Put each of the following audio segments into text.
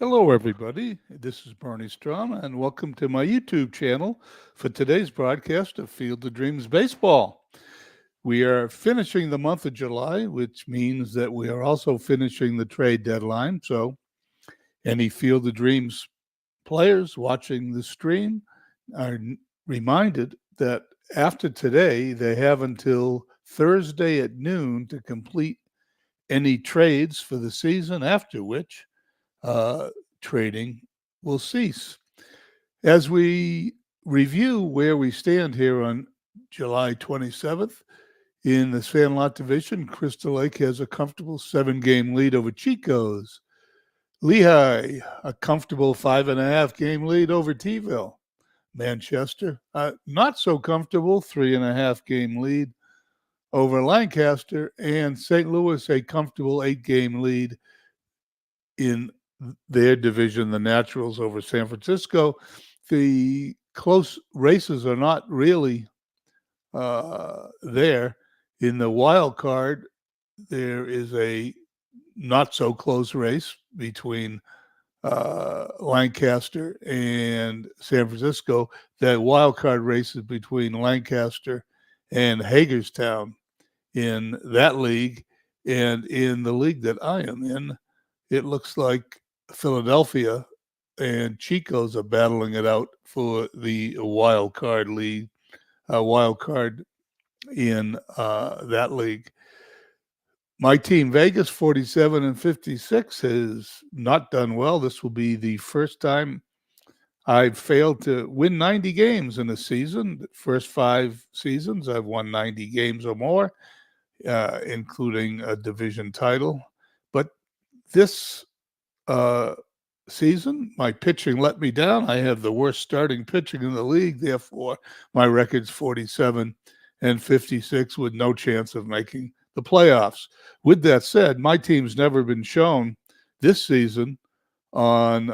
Hello, everybody. This is Bernie Strom, and welcome to my YouTube channel for today's broadcast of Field of Dreams Baseball. We are finishing the month of July, which means that we are also finishing the trade deadline. So, any Field of Dreams players watching the stream are reminded that after today, they have until Thursday at noon to complete any trades for the season, after which uh, trading will cease. As we review where we stand here on July 27th, in the Sandlot Division, Crystal Lake has a comfortable 7-game lead over Chico's. Lehigh, a comfortable 5.5-game lead over T-ville. Manchester, not so comfortable 3.5-game lead over Lancaster. And St. Louis, a comfortable 8-game lead in their division, the Naturals over San Francisco. The close races are not really there. In the wild card, there is a not so close race between Lancaster and San Francisco. The wild card race is between Lancaster and Hagerstown in that league. And in the league that I am in, it looks like Philadelphia and Chico's are battling it out for the wild card league, wild card in that league. My team, Vegas, 47-56, has not done well. This will be the first time I've failed to win 90 games in a season. The first 5 seasons, I've won 90 games or more, including a division title. But this season, my pitching let me down. I have the worst starting pitching in the league. Therefore, my record's 47-56 with no chance of making the playoffs. With that said, my team's never been shown this season on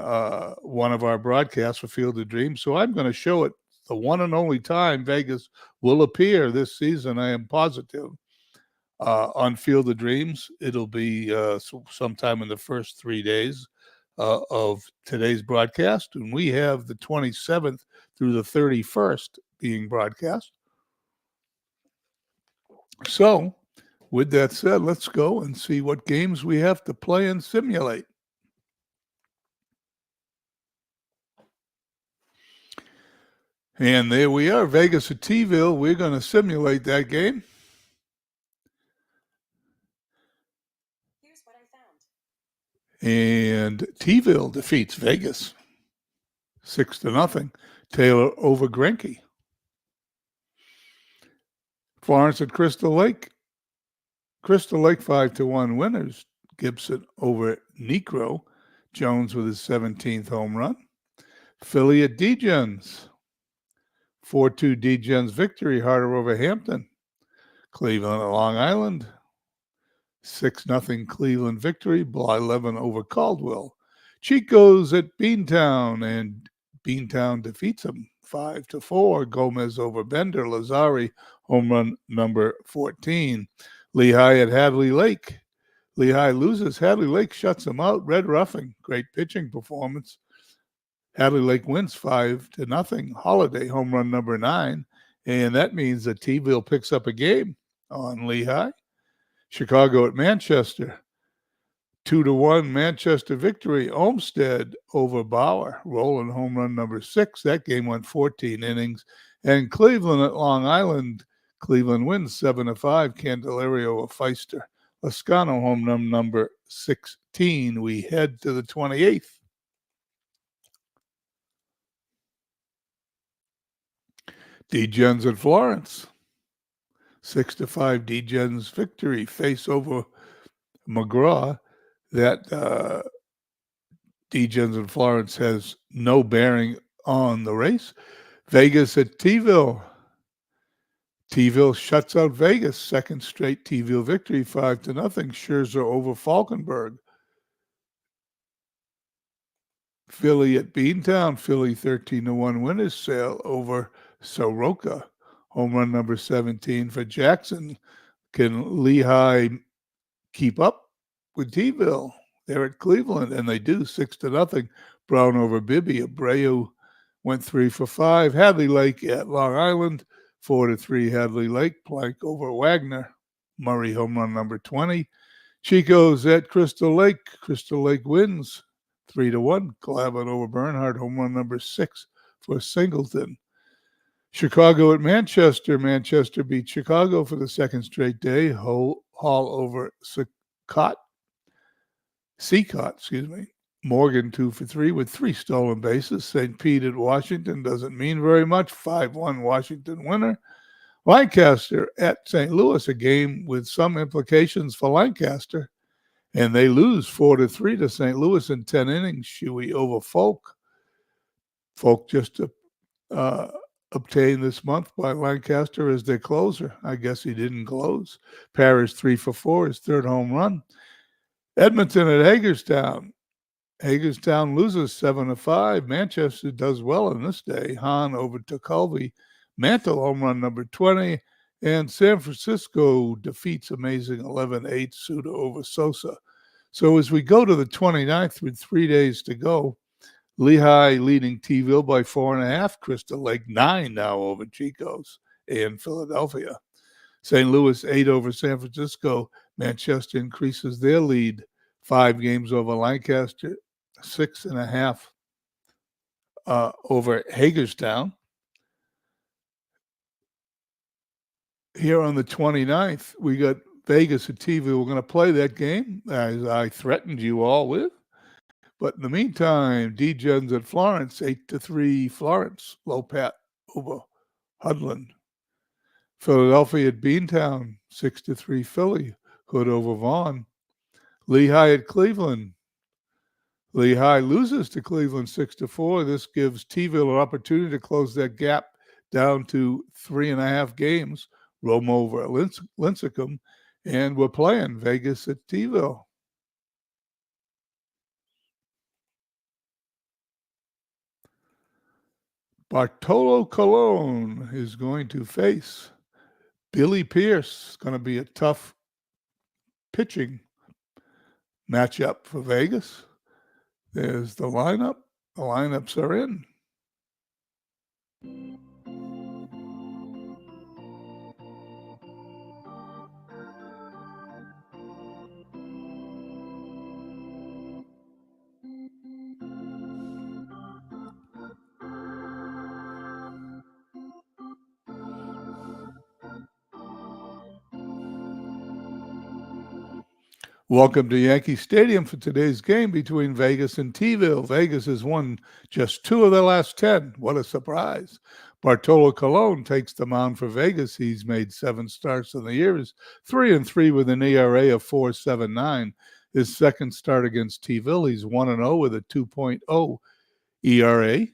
one of our broadcasts for Field of Dreams. So I'm going to show it the one and only time Vegas will appear this season. I am positive. On Field of Dreams, it'll be sometime in the first 3 days of today's broadcast. And we have the 27th through the 31st being broadcast. So, with that said, let's go and see what games we have to play and simulate. And there we are, Vegas at T-ville. We're going to simulate that game. Here's what I found. And T-ville defeats Vegas 6-0. Taylor over Grenke. Florence at Crystal Lake. Crystal Lake 5-1 winners. Gibson over Necro. Jones with his 17th home run. Philly at Degens. 4-2 Degens victory. Harder over Hampton. Cleveland at Long Island. 6-0 Cleveland victory. Bly 11 over Caldwell. Chico's at Beantown, and Beantown defeats them 5-4. Gomez over Bender. Lazari home run number 14. Lehigh at Hadley Lake. Lehigh loses. Hadley Lake shuts them out. Red roughing. Great pitching performance. Hadley Lake wins 5-0. Holiday home run number 9. And that means that T-ville picks up a game on Lehigh. Chicago at Manchester. 2-1 Manchester victory. Olmsted over Bauer. Roland home run number 6. That game went 14 innings. And Cleveland at Long Island. Cleveland wins 7-5. Candelario of Feister. Lascano home run number 16. We head to the 28th. Degens at Florence. 6-5 Degens victory. Face over McGraw. That Degens and Florence has no bearing on the race. Vegas at T-ville. T-ville shuts out Vegas. Second straight T-ville victory, 5-0. Scherzer over Falkenberg. Philly at Beantown. Philly 13-1 winners. Sale over Soroka. Home run number 17 for Jackson. Can Lehigh keep up with T-ville? They're at Cleveland, and they do 6-0. Brown over Bibby. Abreu went 3 for 5. Hadley Lake at Long Island, 4-3. Hadley Lake. Plank over Wagner. Murray home run number 20. Chico's at Crystal Lake. Crystal Lake wins 3-1. Clavin over Bernhardt, home run number 6 for Singleton. Chicago at Manchester. Manchester beat Chicago for the second straight day. Hall over Seacott. Morgan 2 for 3 with 3 stolen bases. St. Pete at Washington doesn't mean very much. 5-1 Washington winner. Lancaster at St. Louis, a game with some implications for Lancaster. And they lose 4-3 to St. Louis in 10 innings. Shuey over Folk. Folk just obtained this month by Lancaster as their closer. I guess he didn't close. Parrish 3 for 4, his third home run. Edmonton at Hagerstown. Hagerstown loses 7-5. Manchester does well on this day. Hahn over Tekulve. Mantle home run number 20. And San Francisco defeats amazing 11-8 Suda over Sosa. So as we go to the 29th with 3 days to go, Lehigh leading T-ville by 4.5. Crystal Lake 9 now over Chico's and Philadelphia. St. Louis 8 over San Francisco. Manchester increases their lead 5 games over Lancaster, 6.5 over Hagerstown. Here on the 29th, we got Vegas at T-ville. We're going to play that game, as I threatened you all with. But in the meantime, D-Gens at Florence, 8-3 Florence. Lopat over Hudland. Philadelphia at Beantown, 6-3 Philly. Hood over Vaughn. Lehigh at Cleveland. Lehigh loses to Cleveland 6-4. This gives T-ville an opportunity to close that gap down to 3.5 games. Rome over Lincecum. And we're playing Vegas at T-ville. Bartolo Colon is going to face Billy Pierce. It's going to be a tough pitching matchup for Vegas. There's the lineup. The lineups are in. Welcome to Yankee Stadium for today's game between Vegas and T-ville. Vegas has won just 2 of their last 10. What a surprise. Bartolo Colon takes the mound for Vegas. He's made 7 starts in the year. He's 3-3 with an ERA of 4.79. His second start against T-ville, he's 1-0 with a 2.0 ERA.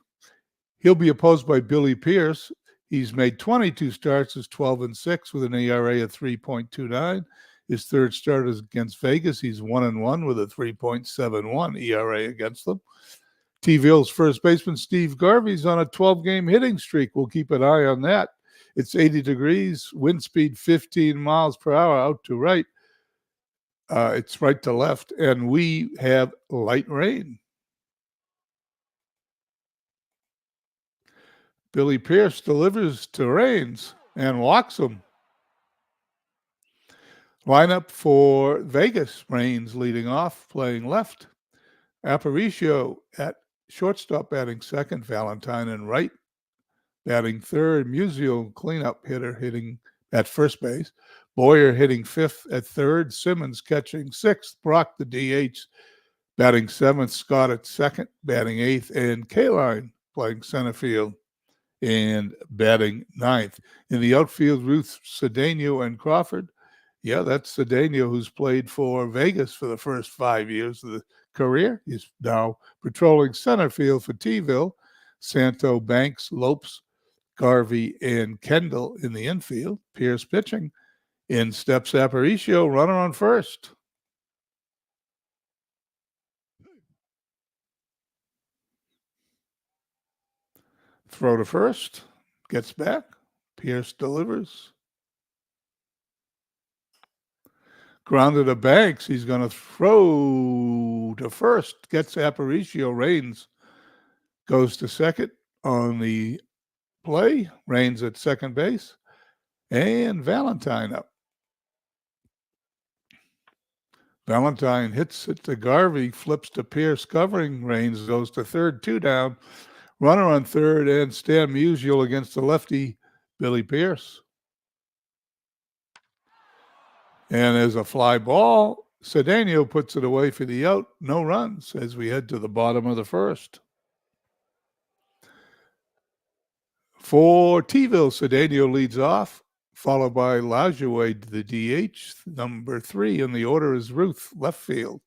He'll be opposed by Billy Pierce. He's made 22 starts, is 12-6 with an ERA of 3.29. His third start is against Vegas. He's 1-1 with a 3.71 ERA against them. T-ville's first baseman, Steve Garvey's on a 12-game hitting streak. We'll keep an eye on that. It's 80 degrees, wind speed 15 miles per hour out to right. It's right to left, and we have light rain. Billy Pierce delivers to Raines and walks him. Lineup for Vegas. Raines leading off, playing left. Aparicio at shortstop, batting second. Valentine in right, batting third. Musial, cleanup hitter, hitting at first base. Boyer hitting fifth at third. Simmons catching sixth. Brock, the DH, batting seventh. Scott at second, batting eighth. And Kaline playing center field and batting ninth. In the outfield, Ruth Cedeno and Crawford. Yeah, that's Cedeno, who's played for Vegas for the first 5 years of the career. He's now patrolling center field for T-ville. Santo, Banks, Lopes, Garvey, and Kendall in the infield. Pierce pitching. In steps Aparicio, runner on first. Throw to first. Gets back. Pierce delivers. Grounded to Banks. He's going to throw throw to first, gets Aparicio. Raines goes to second on the play. Raines at second base. And Valentine up. Valentine hits it to Garvey, flips to Pierce, covering. Raines goes to third, 2 down. Runner on third, and Stan Musial against the lefty, Billy Pierce. And as a fly ball, Cedeno puts it away for the out. No runs as we head to the bottom of the first. For T-ville, Cedeno leads off, followed by Lajoie, the DH, number 3 in the order is Ruth, left field.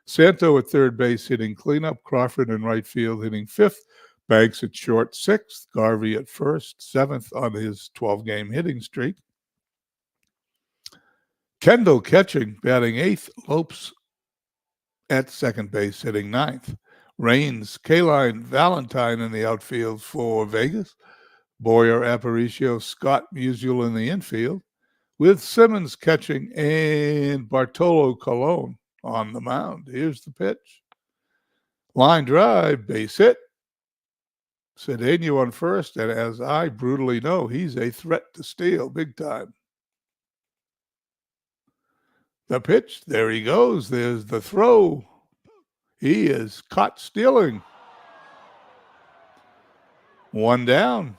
Santo at third base hitting cleanup. Crawford in right field hitting fifth. Banks at short, 6th. Garvey at first, 7th on his 12-game hitting streak. Kendall catching, batting 8th. Lopes at second base, hitting 9th. Raines, Kaline, Valentine in the outfield for Vegas. Boyer, Aparicio, Scott, Musial in the infield, with Simmons catching and Bartolo Colon on the mound. Here's the pitch. Line drive, base hit. Cedeno on first, and as I brutally know, he's a threat to steal big time. The pitch, there he goes. There's the throw. He is caught stealing. 1 down.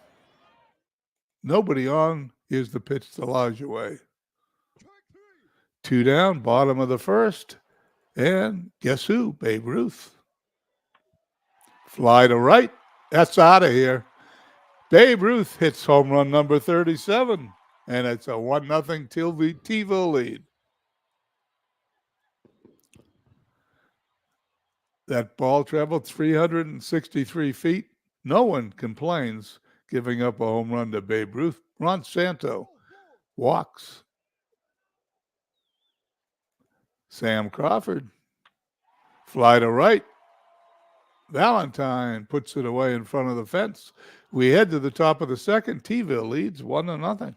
Nobody on. Here's the pitch to Lajoie. 2 down, bottom of the first. And guess who? Babe Ruth. Fly to right. That's out of here. Babe Ruth hits home run number 37. And it's a 1-0 T-ville lead. That ball traveled 363 feet. No one complains giving up a home run to Babe Ruth. Ron Santo walks. Sam Crawford. Fly to right. Valentine puts it away in front of the fence. We head to the top of the second. T-ville leads 1-0.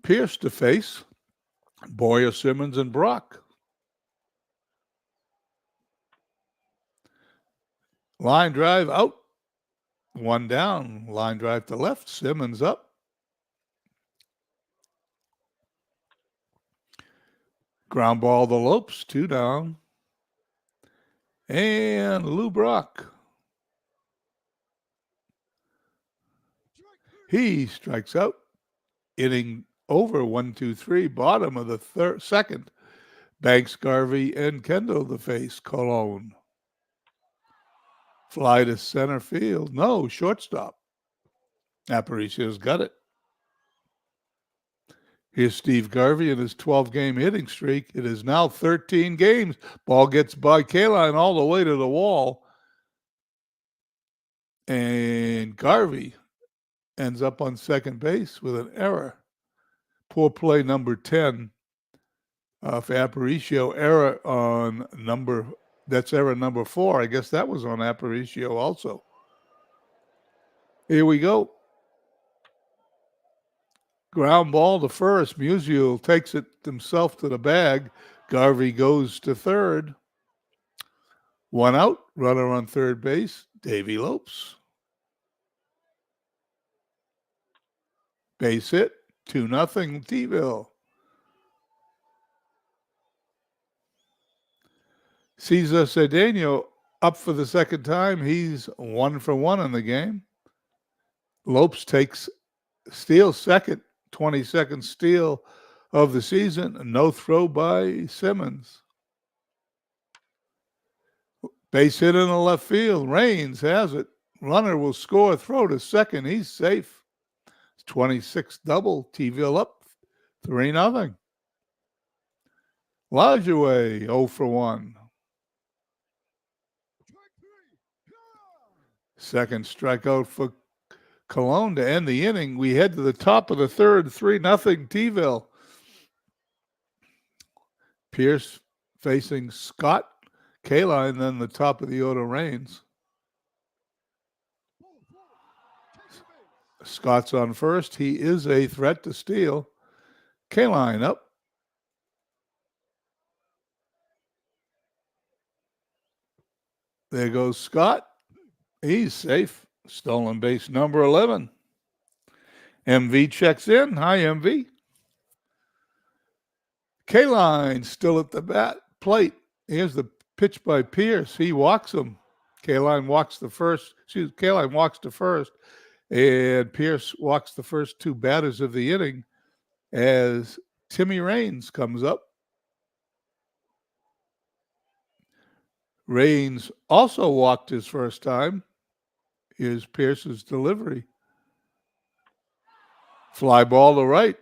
Pierce to face. Boyer, Simmons, and Brock. Line drive out. 1 down. Line drive to left. Simmons up. Ground ball to Lopes. 2 down. And Lou Brock. He strikes out. Inning over 1-2-3. Bottom of the second. Banks, Garvey, and Kendall to face Colon. Fly to center field. No, shortstop. Aparicio's got it. Here's Steve Garvey in his 12-game hitting streak. It is now 13 games. Ball gets by Kaline all the way to the wall. And Garvey ends up on second base with an error. Poor play number 10 for Aparicio. Error on error number 4. I guess that was on Aparicio also. Here we go. Ground ball to first. Musial takes it himself to the bag. Garvey goes to third. 1 out. Runner on third base. Davey Lopes. Base hit. 2-0 T-ville. Cesar Cedeno up for the second time. He's 1 for 1 in the game. Lopes steals second. 22nd steal of the season. No throw by Simmons. Base hit in the left field. Raines has it. Runner will score. Throw to second. He's safe. 26th double. T-ville up 3-0. Lajoie 0 for 1. Second strikeout for Colon to end the inning. We head to the top of the third, 3-0 T-ville. Pierce facing Scott, Kaline, then the top of the order, Raines. Scott's on first. He is a threat to steal. K-line up. There goes Scott. He's safe. Stolen base number 11. MV checks in. Hi, MV. K-line still at the plate. Here's the pitch by Pierce. He walks him. K-line walks to first, and Pierce walks the first two batters of the inning as Timmy Raines comes up. Raines also walked his first time. Here's Pierce's delivery. Fly ball to right.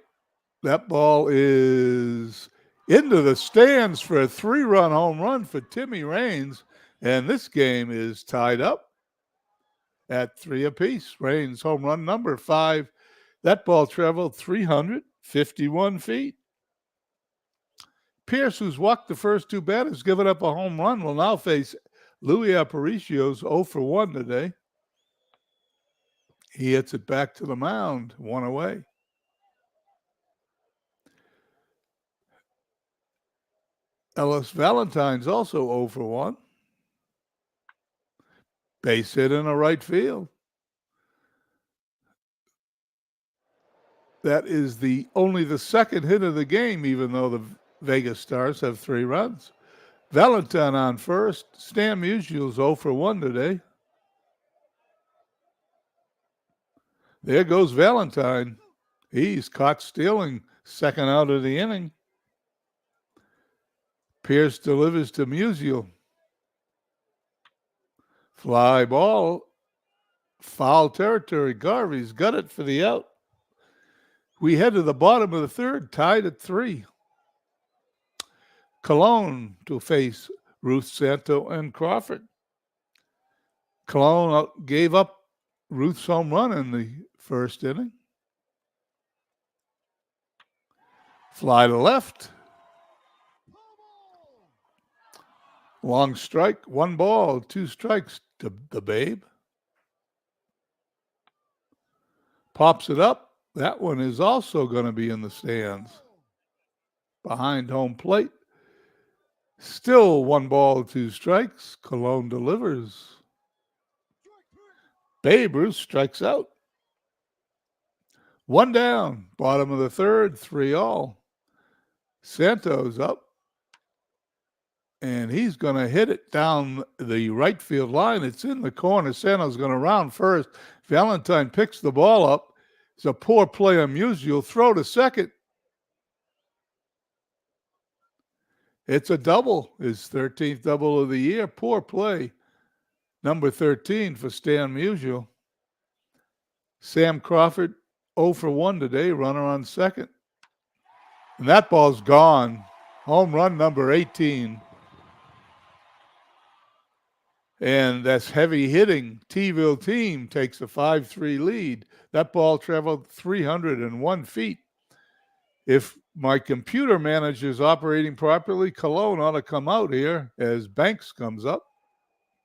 That ball is into the stands for a 3-run home run for Timmy Raines, and this game is tied up at 3 apiece. Raines home run number 5. That ball traveled 351 feet. Pierce, who's walked the first two batters, given up a home run, will now face Louis Aparicio's 0 for 1 today. He hits it back to the mound, 1 away. Ellis Valentine's also 0 for 1. Base hit in the right field. That is only the second hit of the game, even though the Vegas Stars have 3 runs. Valentine on first. Stan Musial's 0 for 1 today. There goes Valentine. He's caught stealing, second out of the inning. Pierce delivers to Musial. Fly ball. Foul territory. Garvey's got it for the out. We head to the bottom of the third, tied at 3. Colon to face Ruth Santo and Crawford. Colon gave up Ruth's home run in the first inning. Fly to left. Long strike, 1 ball, 2 strikes to the Babe. Pops it up. That one is also going to be in the stands. Behind home plate. Still 1 ball, 2 strikes. Colon delivers. Babe Ruth strikes out. 1 down. Bottom of the third, 3 all. Santo's up. And he's going to hit it down the right field line. It's in the corner. Santo's going to round first. Valentine picks the ball up. It's a poor play on Musial. Throw to second. It's a double. His 13th double of the year. Poor play. Number 13 for Stan Musial. Sam Crawford 0 for 1 today. Runner on second. And that ball's gone. Home run number 18. And that's heavy hitting. T-ville team takes a 5-3 lead. That ball traveled 301 feet. If my computer manager's operating properly, Colon ought to come out here as Banks comes up.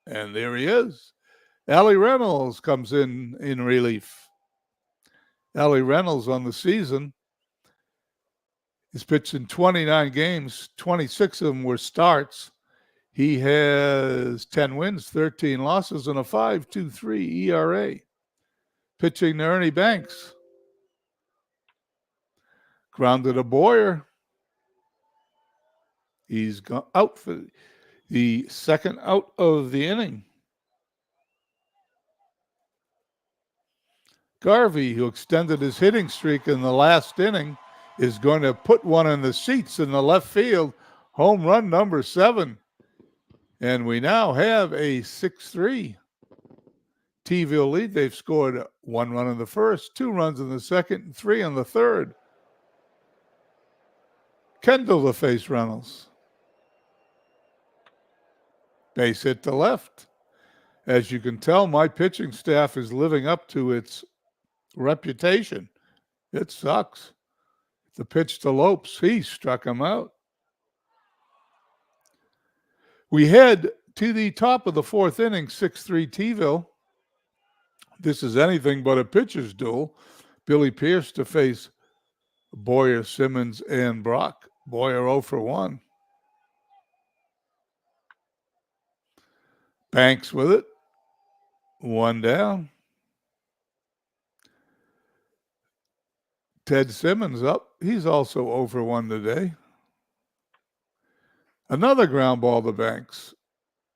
And there he is. Allie Reynolds comes in relief. Allie Reynolds on the season is pitched in 29 games. 26 of them were starts. He has 10 wins, 13 losses, and a 5.23 ERA. Pitching to Ernie Banks. Grounded to Boyer. He's out for the second out of the inning. Garvey, who extended his hitting streak in the last inning, is going to put one in the seats in the left field. Home run number 7. And we now have a 6-3 T-ville lead. They've scored 1 run in the first, 2 runs in the second, and 3 in the third. Kendall to face Reynolds. Base hit to left. As you can tell, my pitching staff is living up to its reputation. It sucks. The pitch to Lopes. He struck him out. We head to the top of the 4th inning, 6-3 T-ville. This is anything but a pitcher's duel. Billy Pierce to face Boyer, Simmons, and Brock. Boyer 0 for 1. Banks with it. 1 down. Ted Simmons up. He's also 0 for 1 today. Another ground ball to Banks.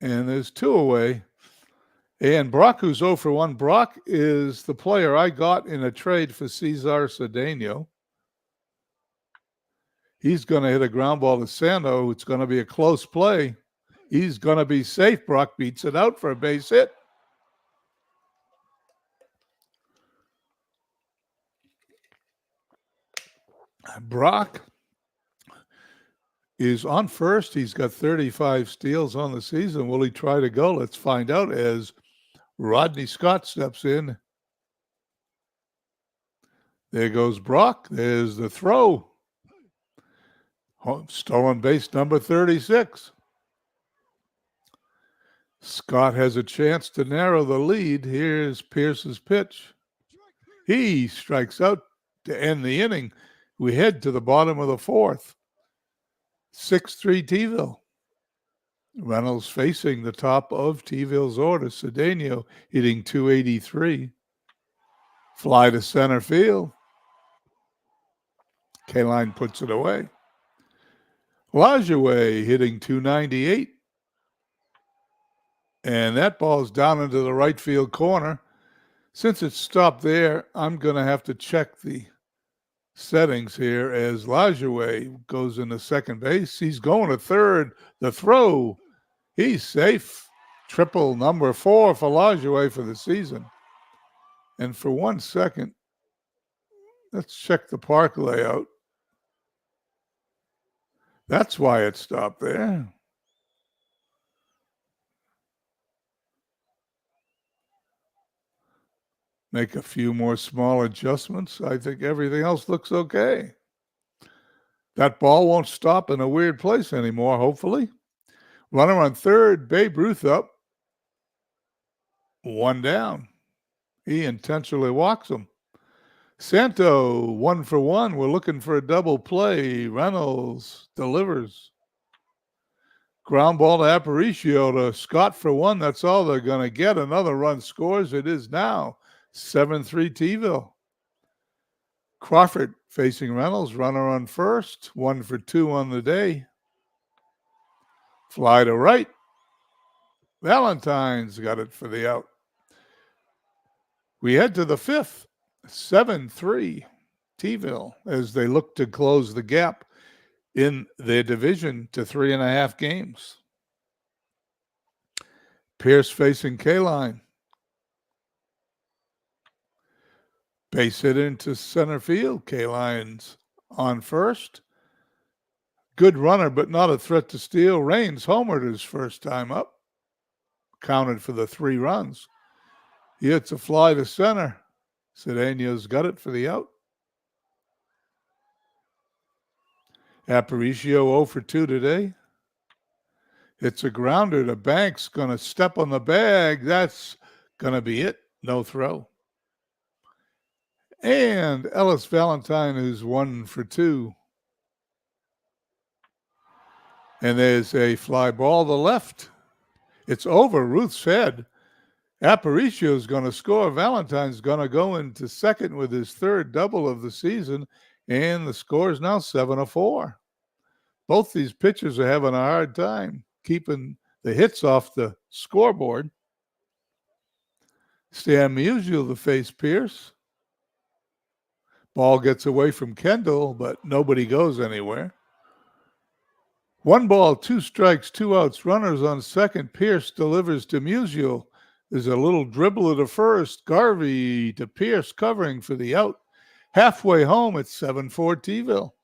And there's 2 away. And Brock, who's 0 for 1. Brock is the player I got in a trade for Cesar Cedeno. He's going to hit a ground ball to Santo. It's going to be a close play. He's going to be safe. Brock beats it out for a base hit. Brock is on first. He's got 35 steals on the season. Will he try to go? Let's find out as Rodney Scott steps in. There goes Brock. There's the throw. Stolen base number 36. Scott has a chance to narrow the lead. Here's Pierce's pitch. He strikes out to end the inning. We head to the bottom of the 4th. 6-3 T-ville. Reynolds facing the top of T-ville's order. Cedeno hitting 283. Fly to center field. K-line puts it away. Lajoie hitting 298. And that ball's down into the right field corner. Since it's stopped there, I'm going to have to check the settings here as Lajoie goes into second base. He's going to third. The throw. He's safe. Triple number 4 for Lajoie for the season. And for 1 second, let's check the park layout. That's why it stopped there. Make a few more small adjustments. I think everything else looks okay. That ball won't stop in a weird place anymore, hopefully. Runner on third, Babe Ruth up. 1 down. He intentionally walks him. Santo, 1 for 1. We're looking for a double play. Reynolds delivers. Ground ball to Aparicio to Scott for 1. That's all they're going to get. Another run scores. It is now 7-3 T-ville. Crawford facing Reynolds. Runner on first. 1 for 2 on the day. Fly to right. Valentine's got it for the out. We head to the 5th. 7-3 T-ville as they look to close the gap in their division to 3.5 games. Pierce facing K-line. Base hit into center field. K-line's on first. Good runner, but not a threat to steal. Raines homered his first time up. Counted for the 3 runs. He hits a fly to center. Cedeno's got it for the out. Aparicio 0 for 2 today. It's a grounder to Banks. Going to step on the bag. That's going to be it. No throw. And Ellis Valentine, who's 1 for 2. And there's a fly ball to left. It's over Ruth's head. Aparicio's going to score. Valentine's going to go into second with his 3rd double of the season. And the score is now 7-4. Both these pitchers are having a hard time keeping the hits off the scoreboard. Stan Musial to face Pierce. Ball gets away from Kendall, but nobody goes anywhere. 1 ball, 2 strikes, 2 outs. Runners on second. Pierce delivers to Musial. There's a little dribbler to first. Garvey to Pierce covering for the out. Halfway home, it's 7-4 T-ville.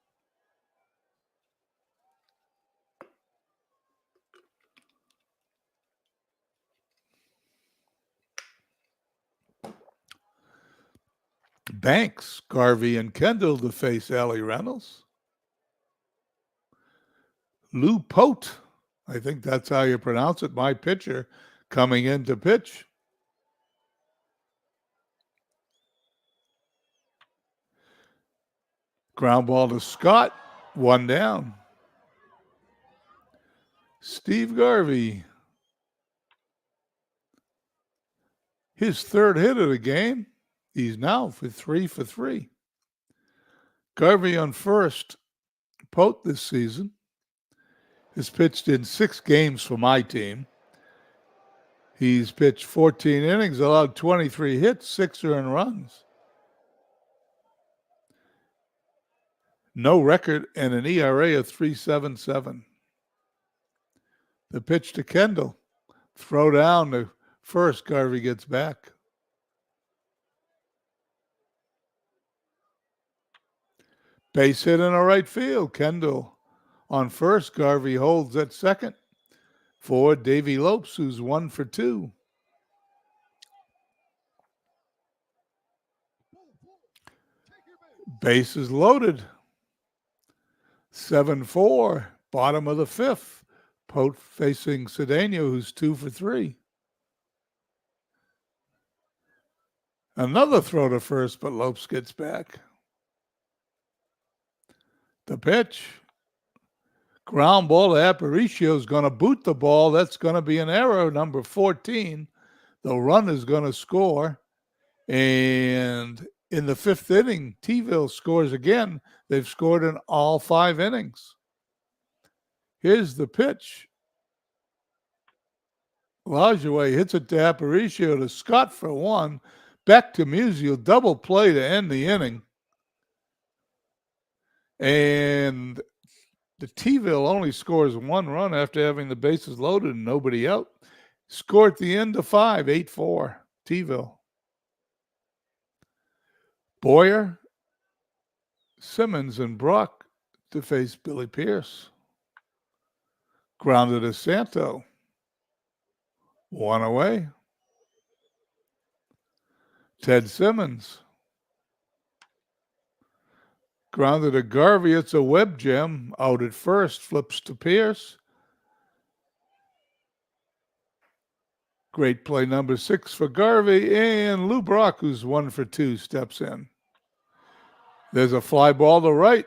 Banks, Garvey, and Kendall to face Allie Reynolds. Lou Pote, I think that's how you pronounce it, my pitcher, coming in to pitch. Ground ball to Scott. One down. Steve Garvey. His third hit of the game. He's now for 3 for 3. Garvey on first. Pote this season has pitched in 6 games for my team. He's pitched 14 innings, allowed 23 hits, 6 earned runs. No record and an ERA of 3.77. The pitch to Kendall. Throw down to first. Garvey gets back. Base hit in the right field. Kendall on first. Garvey holds at second for Davey Lopes, who's 1 for 2. Base is loaded. 7-4, bottom of the 5th. Pote facing Cedeno, who's 2 for 3. Another throw to first, but Lopes gets back. The pitch. Ground ball to Aparicio is going to boot the ball. That's going to be an error, number 14. The run is going to score. And in the 5th inning, T-ville scores again. They've scored in all 5 innings. Here's the pitch. Lajoie hits it to Aparicio to Scott for 1. Back to Musial, double play to end the inning. And the T-ville only scores 1 run after having the bases loaded and nobody out. Score at the end of 5, 8-4, T-ville. Boyer, Simmons, and Brock to face Billy Pierce. Grounded to Santo. 1 away. Ted Simmons. Grounded to Garvey. It's a web gem. Out at first. Flips to Pierce. Great play number 6 for Garvey. And Lou Brock, who's 1 for 2, steps in. There's a fly ball to right.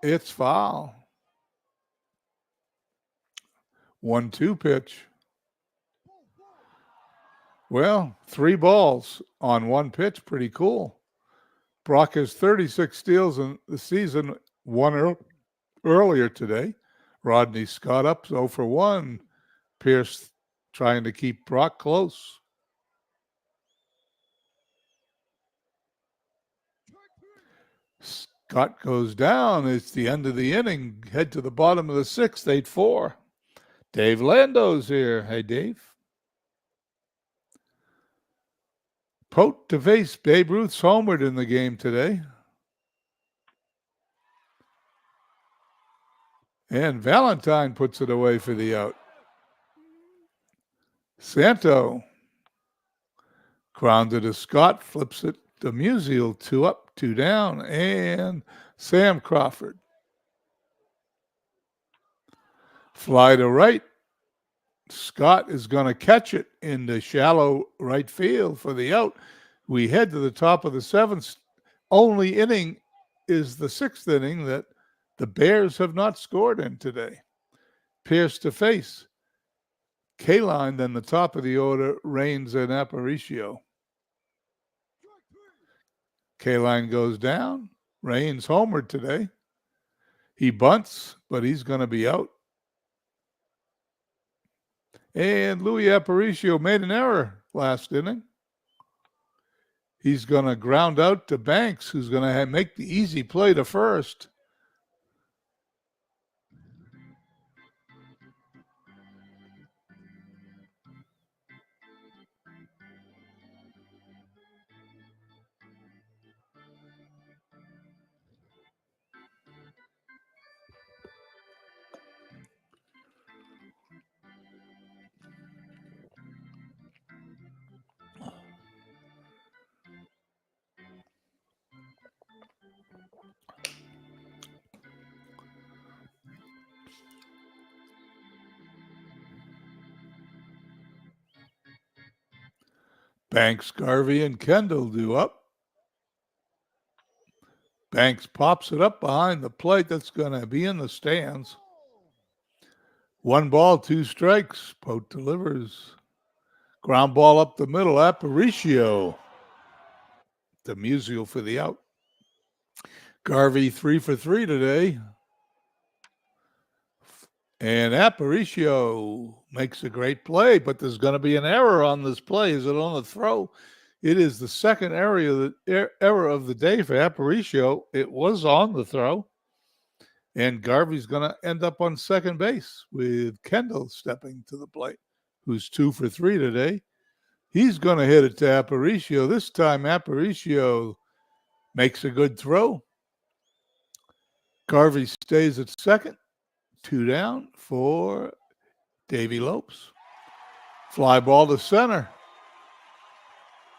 It's foul. 1-2 pitch. Well, 3 balls on 1 pitch. Pretty cool. Brock has 36 steals in the season, 1 earlier today. Rodney Scott up 0 for 1. Pierce trying to keep Brock close. Scott goes down. It's the end of the inning. Head to the bottom of the 6th, 8-4. Dave Lando's here. Hey, Dave. Pote to face Babe Ruth's homered in the game today. And Valentine puts it away for the out. Santo. Grounded to Scott. Flips it to Musial. 2 up, 2 down. And Sam Crawford. Fly to right. Scott is going to catch it in the shallow right field for the out. We head to the top of the 7th. Only inning is the 6th inning that the Bears have not scored in today. Pierce to face. K-line, then the top of the order, Raines and Aparicio. K-line goes down. Raines homered today. He bunts, but he's going to be out. And Louis Aparicio made an error last inning. He's going to ground out to Banks, who's going to make the easy play to first. Banks, Garvey, and Kendall do up. Banks pops it up behind the plate. That's going to be in the stands. 1 ball, 2 strikes. Pote delivers. Ground ball up the middle. Aparicio. The Musial for the out. Garvey 3 for 3 today. And Aparicio makes a great play, but there's going to be an error on this play. Is it on the throw? It is the second error of the day for Aparicio. It was on the throw. And Garvey's going to end up on second base with Kendall stepping to the plate, who's 2 for 3 today. He's going to hit it to Aparicio. This time, Aparicio makes a good throw. Garvey stays at second. 2 down for Davey Lopes. Fly ball to center.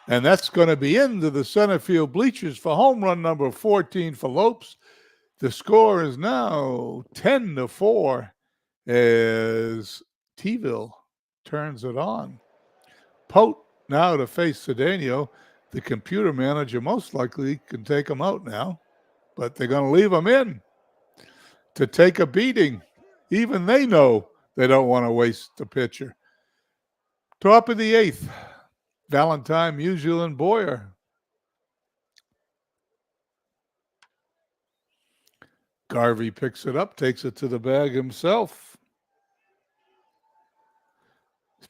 And that's going to be into the center field bleachers for home run number 14 for Lopes. The score is now 10-4 as Teville turns it on. Pote now to face Cedeno. The computer manager most likely can take him out now, but they're going to leave him in to take a beating. Even they know they don't want to waste the pitcher. Top of the 8th, Valentine, Musial, and Boyer. Garvey picks it up, takes it to the bag himself.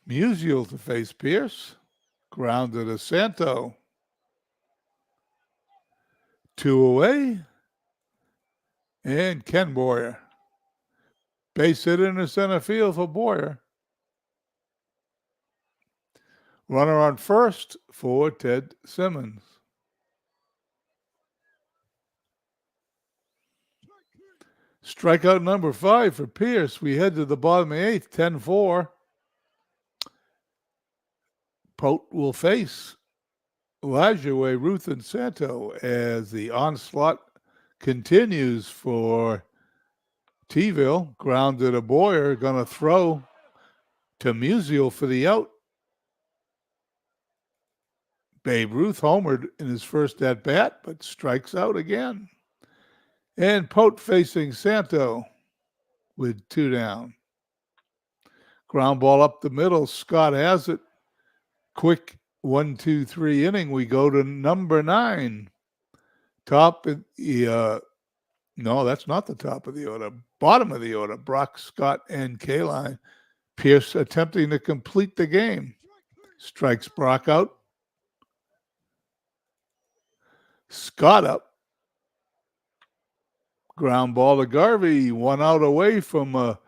Musial to face Pierce. Grounded to Santo. 2 away. And Ken Boyer. Base hit in the center field for Boyer. Runner on first for Ted Simmons. Strikeout number 5 for Pierce. We head to the bottom of the 8th, 10-4. Pote will face Lajoie, Ruth, and Santo as the onslaught continues for Teville. Grounded to Boyer, going to throw to Musial for the out. Babe Ruth homered in his first at-bat, but strikes out again. And Pote facing Santo with 2 down. Ground ball up the middle. Scott has it. Quick 1-2-3 inning. We go to number 9. Top of the no, that's not the top of the order. Bottom of the order. Brock, Scott, and Kaline. Pierce attempting to complete the game. Strikes Brock out. Scott up. Ground ball to Garvey. 1 out away from a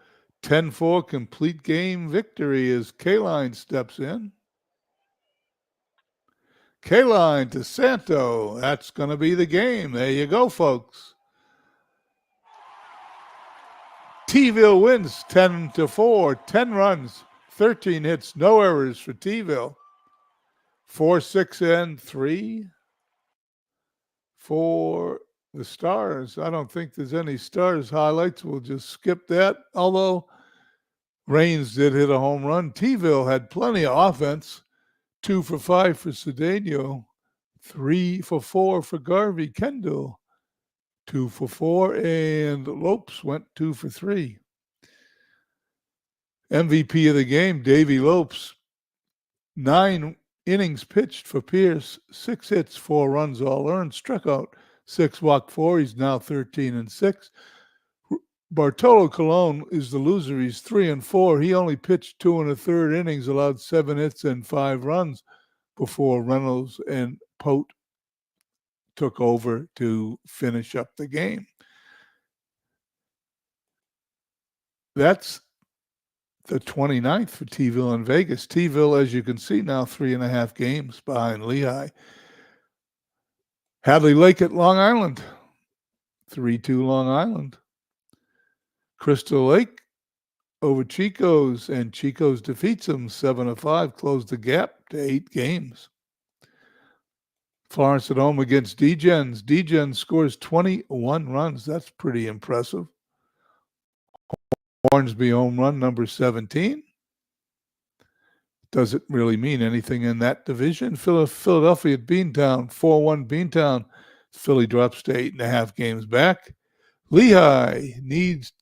10-4 complete game victory as Kaline steps in. Kaline to Santo. That's going to be the game. There you go, folks. Teville wins 10-4. 10 runs, 13 hits, no errors for Teville. 4, 6, and 3 for the Stars. I don't think there's any Stars highlights. We'll just skip that. Although Raines did hit a home run. Teville had plenty of offense. 2 for 5 for Cedeno. 3 for 4 for Garvey. Kendall 2 for 4, and Lopes went 2 for 3. MVP of the game, Davey Lopes. 9 innings pitched for Pierce, 6 hits, 4 runs all earned, struck out 6, walked 4. He's now 13-6. Bartolo Colon is the loser. He's 3-4. He only pitched 2 1/3 innings, allowed 7 hits and 5 runs before Reynolds and Pote took over to finish up the game. That's the 29th for Teville in Vegas. Teville, as you can see now, 3.5 games behind Lehigh. Hadley Lake at Long Island, 3-2 Long Island. Crystal Lake over Chico's, and Chico's defeats them 7-5, closed the gap to 8 games. Florence at home against Degens. Degens scores 21 runs. That's pretty impressive. Hornsby home run number 17. Doesn't really mean anything in that division. Philadelphia at Beantown, 4-1 Beantown. Philly drops to 8.5 games back. Lehigh needs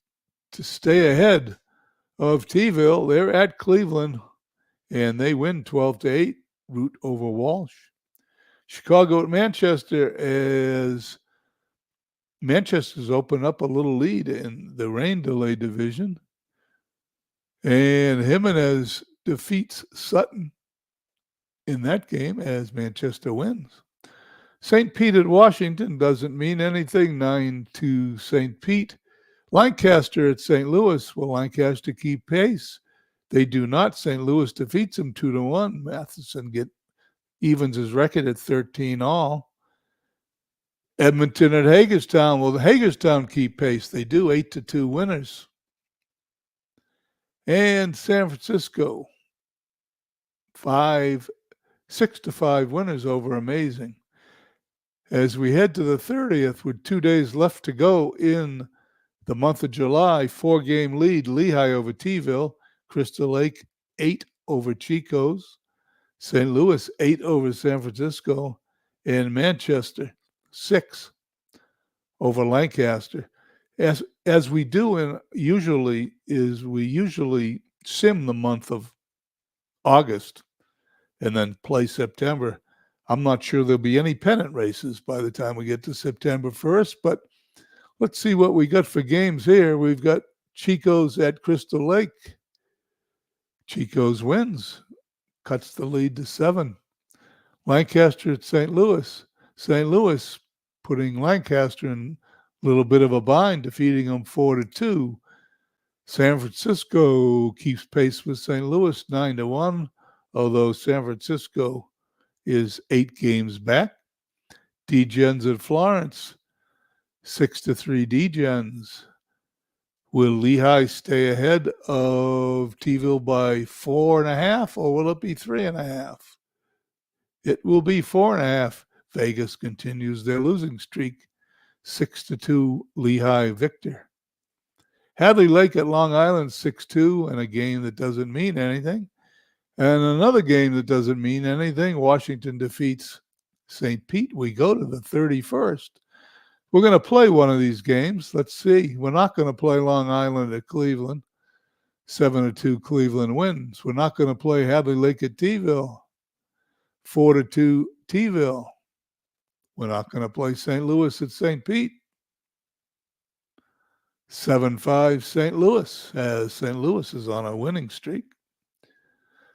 to stay ahead of T-ville. They're at Cleveland, and they win 12-8. Root over Walsh. Chicago at Manchester, as Manchester's opened up a little lead in the rain delay division. And Jimenez defeats Sutton in that game as Manchester wins. St. Pete at Washington doesn't mean anything. 9-2 St. Pete. Lancaster at St. Louis. Will Lancaster keep pace? They do not. St. Louis defeats them 2-1. Matheson evens his record at 13 all. Edmonton at Hagerstown. Will Hagerstown keep pace? They do. 8-2 winners. And San Francisco, 6-5 winners over Amazing. As we head to the 30th, with 2 days left to go in the month of July, 4-game lead, Lehigh over T-ville, Crystal Lake 8 over Chico's, St. Louis 8 over San Francisco, and Manchester 6 over Lancaster. As we do, and usually sim the month of August and then play September. I'm not sure there'll be any pennant races by the time we get to September 1st, but let's see what we got for games here. We've got Chico's at Crystal Lake. Chico's wins, cuts the lead to 7. Lancaster at St. Louis. St. Louis putting Lancaster in a little bit of a bind, defeating them 4-2. San Francisco keeps pace with St. Louis 9-1, although San Francisco is 8 games back. D-Gens at Florence, 6-3 D-Gens. Will Lehigh stay ahead of T-ville by 4.5, or will it be 3.5? It will be 4.5. Vegas continues their losing streak, 6-2 Lehigh victor. Hadley Lake at Long Island, 6-2, in a game that doesn't mean anything. And another game that doesn't mean anything, Washington defeats St. Pete. We go to the 31st. We're going to play one of these games. Let's see. We're not going to play Long Island at Cleveland. 7-2 Cleveland wins. We're not going to play Hadley Lake at T-ville. 4-2 T-ville. We're not going to play St. Louis at St. Pete. 7-5 St. Louis, as St. Louis is on a winning streak.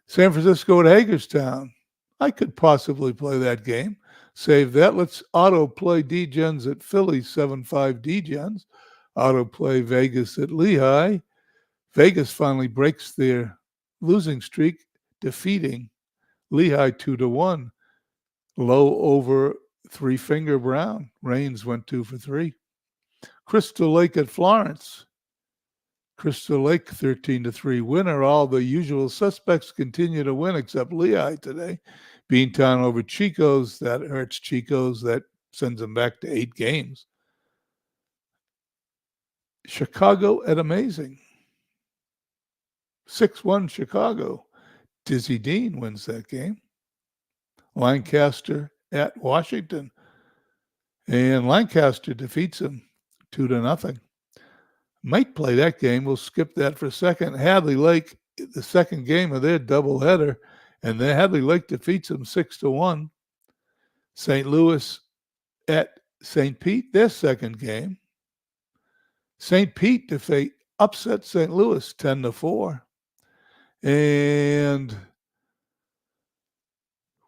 San Francisco at Hagerstown. I could possibly play that game. Save that. Let's auto-play D-Gens at Philly, 7-5 D-Gens. Auto-play Vegas at Lehigh. Vegas finally breaks their losing streak, defeating Lehigh 2-1. Low over Three-Finger Brown. Raines went 2 for 3. Crystal Lake at Florence. Crystal Lake 13-3 winner. All the usual suspects continue to win except Lehigh today. Beantown over Chico's. That hurts Chico's. That sends them back to 8 games. Chicago at Amazing. 6-1 Chicago. Dizzy Dean wins that game. Lancaster at Washington. And Lancaster defeats him 2-0. Might play that game. We'll skip that for a second. Hadley Lake, the second game of their doubleheader, and then Hadley Lake defeats them 6-1. St. Louis at St. Pete, their second game. St. Pete upset St. Louis 10-4. And,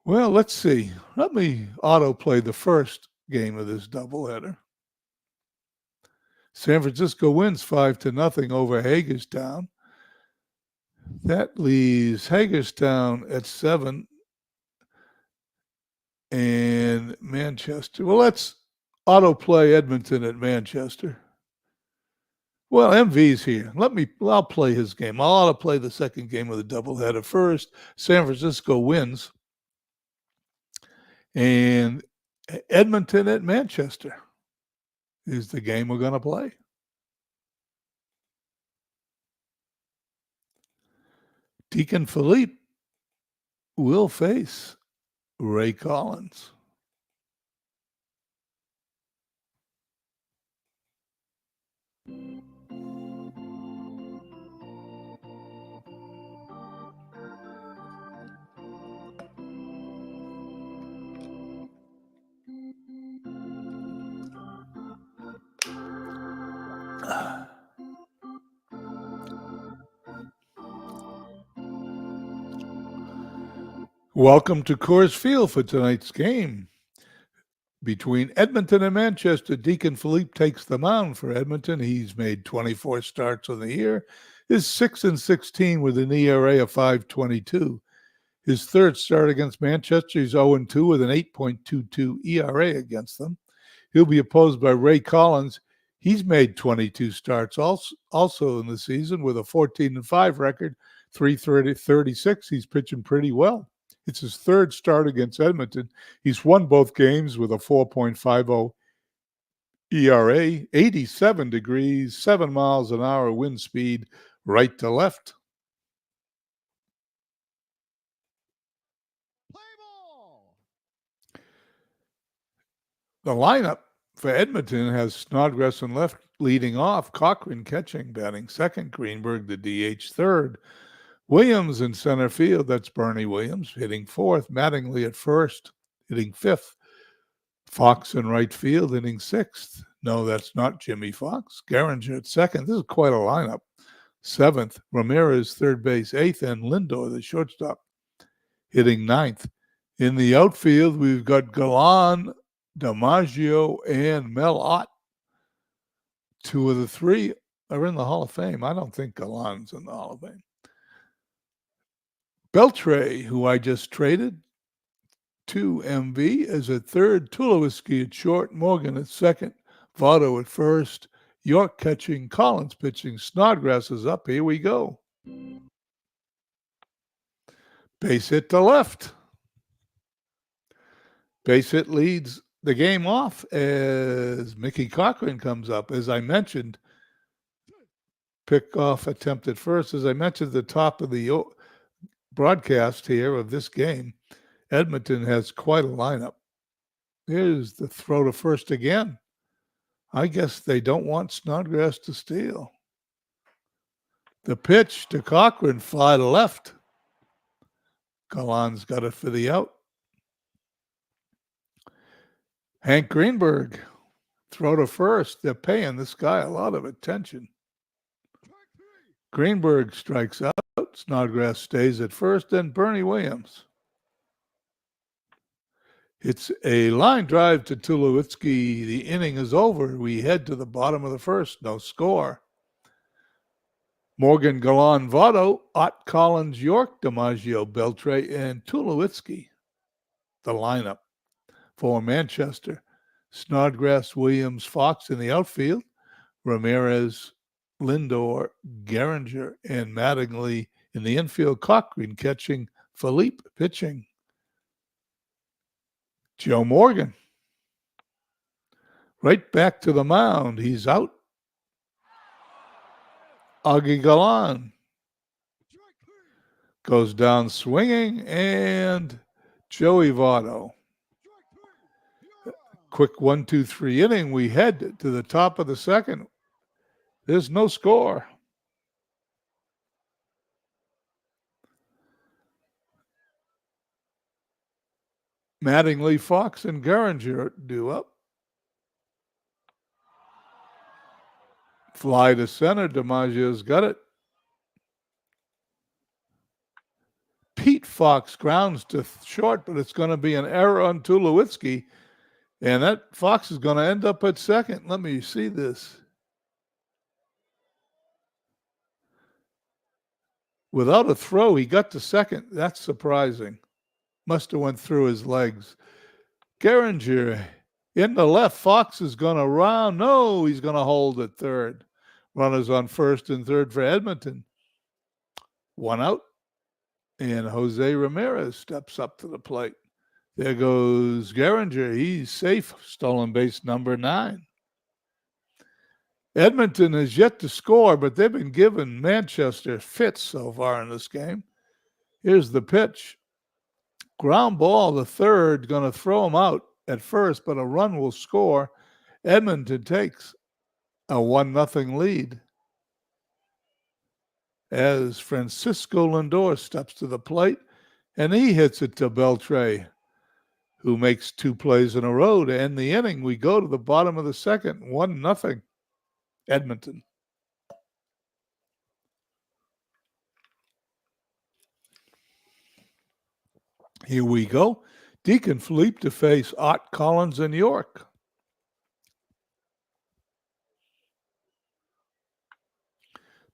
well, let's see. Let me auto-play the first game of this doubleheader. San Francisco wins 5-0 over Hagerstown. That leaves Hagerstown at 7 and Manchester. Well, let's auto-play Edmonton at Manchester. Well, MV's here. I'll play his game. I'll auto-play the second game of the doubleheader first. San Francisco wins. And Edmonton at Manchester is the game we're going to play. Deacon Philippe will face Ray Collins. Welcome to Coors Field for tonight's game. Between Edmonton and Manchester, Deacon Philippe takes the mound for Edmonton. He's made 24 starts on the year, is 6-16 with an ERA of 5.22. His third start against Manchester, he's 0-2 with an 8.22 ERA against them. He'll be opposed by Ray Collins. He's made 22 starts also in the season with a 14-5 record, 3.36. He's pitching pretty well. It's his third start against Edmonton. He's won both games with a 4.50 ERA, 87 degrees, 7 miles an hour wind speed, right to left. Play ball. The lineup for Edmonton has Snodgrass in left leading off, Cochran catching, batting second, Greenberg the DH third, Williams in center field, that's Bernie Williams, hitting fourth, Mattingly at first, hitting fifth, Fox in right field, hitting sixth. No, that's not Jimmy Fox. Garinger at second. This is quite a lineup. Seventh, Ramirez third base, eighth, and Lindor, the shortstop, hitting ninth. In the outfield, we've got Galan, DiMaggio, and Mel Ott. Two of the three are in the Hall of Fame. I don't think Galan's in the Hall of Fame. Beltre, who I just traded to MV, is at third, Tulowitzki at short, Morgan at second, Votto at first, York catching, Collins pitching, Snodgrass is up. Here we go. Base hit to left. Base hit leads the game off as Mickey Cochran comes up. As I mentioned, pickoff attempt at first. As I mentioned at the top of the broadcast here of this game, Edmonton has quite a lineup. Here's the throw to first again. I guess they don't want Snodgrass to steal. The pitch to Cochran, fly to left. Galan's got it for the out. Hank Greenberg, throw to first. They're paying this guy a lot of attention. Greenberg strikes out. Snodgrass stays at first, then Bernie Williams. It's a line drive to Tulowitzki. The inning is over. We head to the bottom of the first. No score. Morgan, Galan, Votto, Ott, Collins, York, DiMaggio, Beltre, and Tulowitzki. The lineup for Manchester. Snodgrass, Williams, Fox in the outfield. Ramirez, Lindor, Garinger, and Mattingly in the infield. Cochran catching, Philippe pitching. Joe Morgan, right back to the mound. He's out. Augie Galan goes down swinging, and Joey Votto. Quick 1-2-3 inning. We head to the top of the second. There's no score. Mattingly, Fox, and Garinger due up. Fly to center. DiMaggio's got it. Pete Fox grounds to short, but it's going to be an error on Tulowitzki. And that Fox is going to end up at second. Let me see this. Without a throw, he got to second. That's surprising. Must have went through his legs. Garinger in the left. Fox is going to round. No, he's going to hold at third. Runners on first and third for Edmonton. One out. And Jose Ramirez steps up to the plate. There goes Garinger. He's safe. Stolen base number 9. Edmonton has yet to score, but they've been giving Manchester fits so far in this game. Here's the pitch. Ground ball, the third, going to throw him out at first, but a run will score. Edmonton takes a 1-0 lead as Francisco Lindor steps to the plate, and he hits it to Beltre, who makes 2 plays in a row to end the inning. We go to the bottom of the second, 1-0 Edmonton. Here we go. Deacon Philippe to face Ott Collins in York.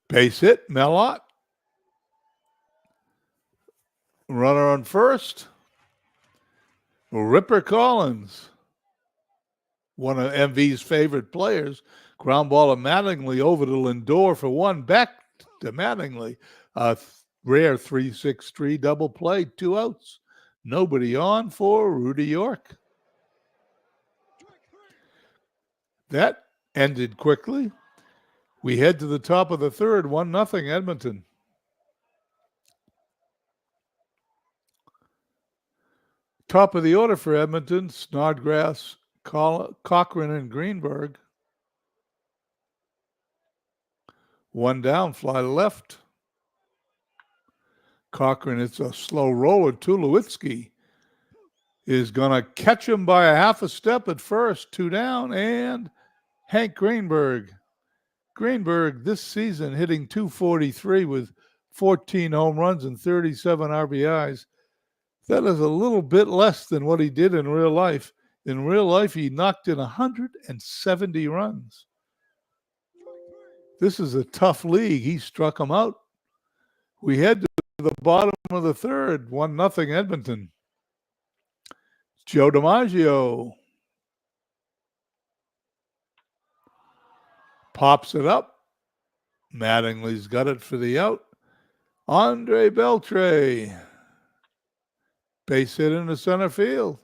Base hit, Melott. Runner on first. Ripper Collins, one of MV's favorite players. Ground ball of Mattingly over to Lindor for one. Back to Mattingly. A rare 3-6-3 double play, 2 outs. Nobody on for Rudy York. That ended quickly. We head to the top of the third, 1-0 Edmonton. Top of the order for Edmonton, Snodgrass, Cochran, and Greenberg. One down, fly to left. Cochran, it's a slow roller. Tulowitzki is going to catch him by a half a step at first. 2 down, and Hank Greenberg. Greenberg this season hitting .243 with 14 home runs and 37 RBIs. That is a little bit less than what he did in real life. In real life, he knocked in 170 runs. This is a tough league. He struck him out. We head to the bottom of the third, 1-0 Edmonton. Joe DiMaggio pops it up. Mattingly's got it for the out. Andre Beltre, base hit into center field.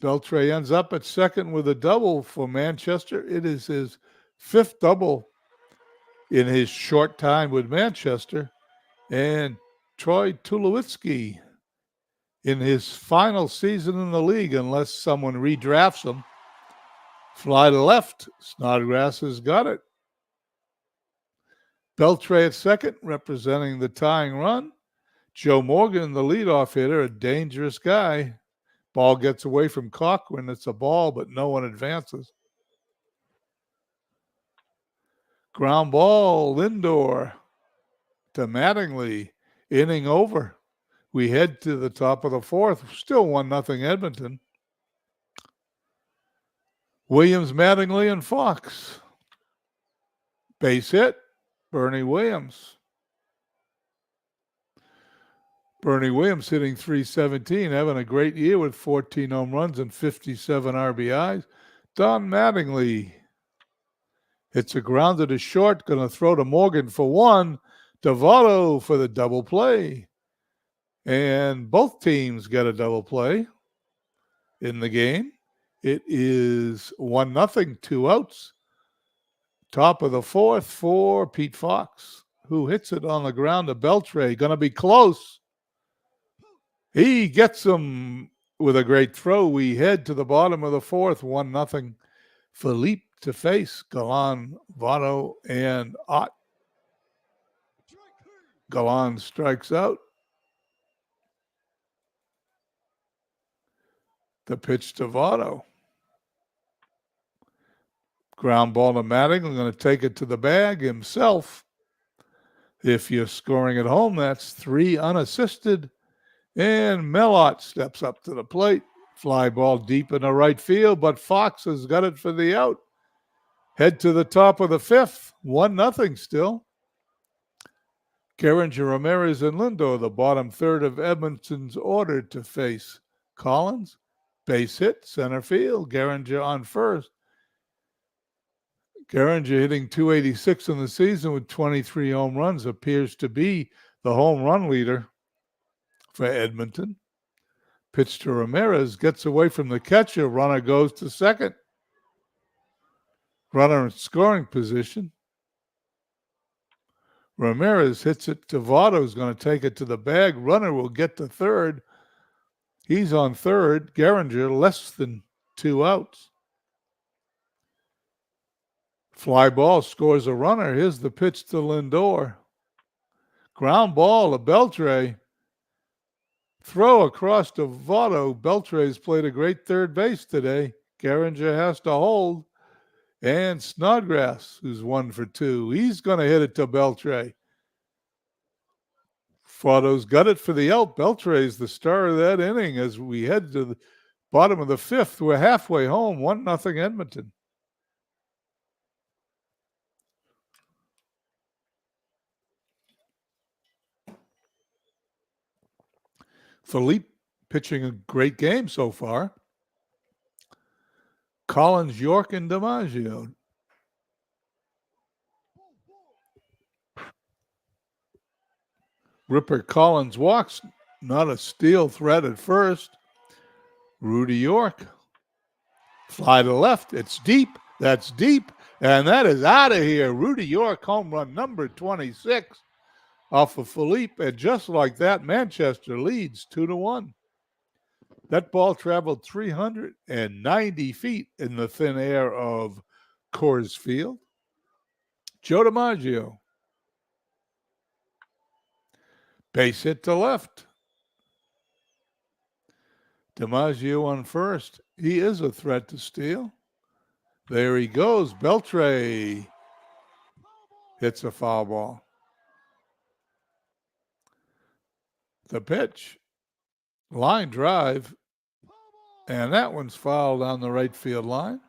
Beltre ends up at second with a double for Manchester. It is his 5th double in his short time with Manchester. And Troy Tulowitzki in his final season in the league, unless someone redrafts him. Fly to left. Snodgrass has got it. Beltre at second, representing the tying run. Joe Morgan, the leadoff hitter, a dangerous guy. Ball gets away from Cochran. It's a ball, but no one advances. Ground ball, Lindor to Mattingly. Inning over. We head to the top of the fourth. Still 1-0 Edmonton. Williams, Mattingly, and Fox. Base hit, Bernie Williams. Bernie Williams hitting .317, having a great year with 14 home runs and 57 RBIs. Don Mattingly hits a grounder to short, going to throw to Morgan for one. Devato for the double play. And both teams get a double play in the game. It is 1-0, 2 outs. Top of the fourth for Pete Fox, who hits it on the ground to Beltre. Going to be close. He gets him with a great throw. We head to the bottom of the fourth, 1-0. Philippe to face Galan, Votto, and Ott. Galan strikes out. The pitch to Votto. Ground ball to Mattingly, going to take it to the bag himself. If you're scoring at home, that's 3 unassisted. And Melott steps up to the plate. Fly ball deep in the right field, but Fox has got it for the out. Head to the top of the fifth, 1-0 still. Geringer, Ramirez, and Lindor, the bottom third of Edmonton's order to face Collins. Base hit, center field. Geringer on first. Geringer hitting .286 in the season with 23 home runs, appears to be the home run leader for Edmonton. Pitch to Ramirez, gets away from the catcher. Runner goes to second. Runner in scoring position. Ramirez hits it to Votto, who's going to take it to the bag. Runner will get to third. He's on third. Geringer less than 2 outs. Fly ball scores a runner. Here's the pitch to Lindor. Ground ball to Beltre. Throw across to Votto. Beltre's played a great third base today. Geringer has to hold. And Snodgrass, who's 1 for 2. He's going to hit it to Beltre. Fardo's got it for the out. Beltre's the star of that inning as we head to the bottom of the fifth. We're halfway home, 1-0 Edmonton. Philippe pitching a great game so far. Collins, York, and DiMaggio. Ripper Collins walks, not a steal threat at first. Rudy York. Fly to left. It's deep. That's deep. And that is out of here. Rudy York, home run number 26 off of Philippe. And just like that, Manchester leads 2-1. That ball traveled 390 feet in the thin air of Coors Field. Joe DiMaggio. Base hit to left. DiMaggio on first. He is a threat to steal. There he goes. Beltre hits a foul ball. The pitch. Line drive. And that one's fouled on the right field line.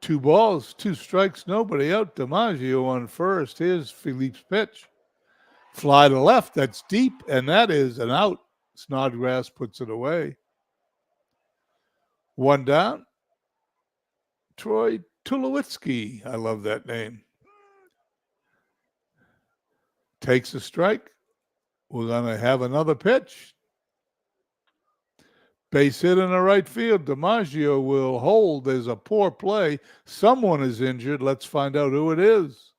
2 balls, 2 strikes, nobody out. DiMaggio on first. Here's Philippe's pitch. Fly to left. That's deep, and that is an out. Snodgrass puts it away. 1 down. Troy Tulowitzki. I love that name. Takes a strike. We're going to have another pitch. Base hit in the right field. DiMaggio will hold. There's a poor play. Someone is injured. Let's find out who it is.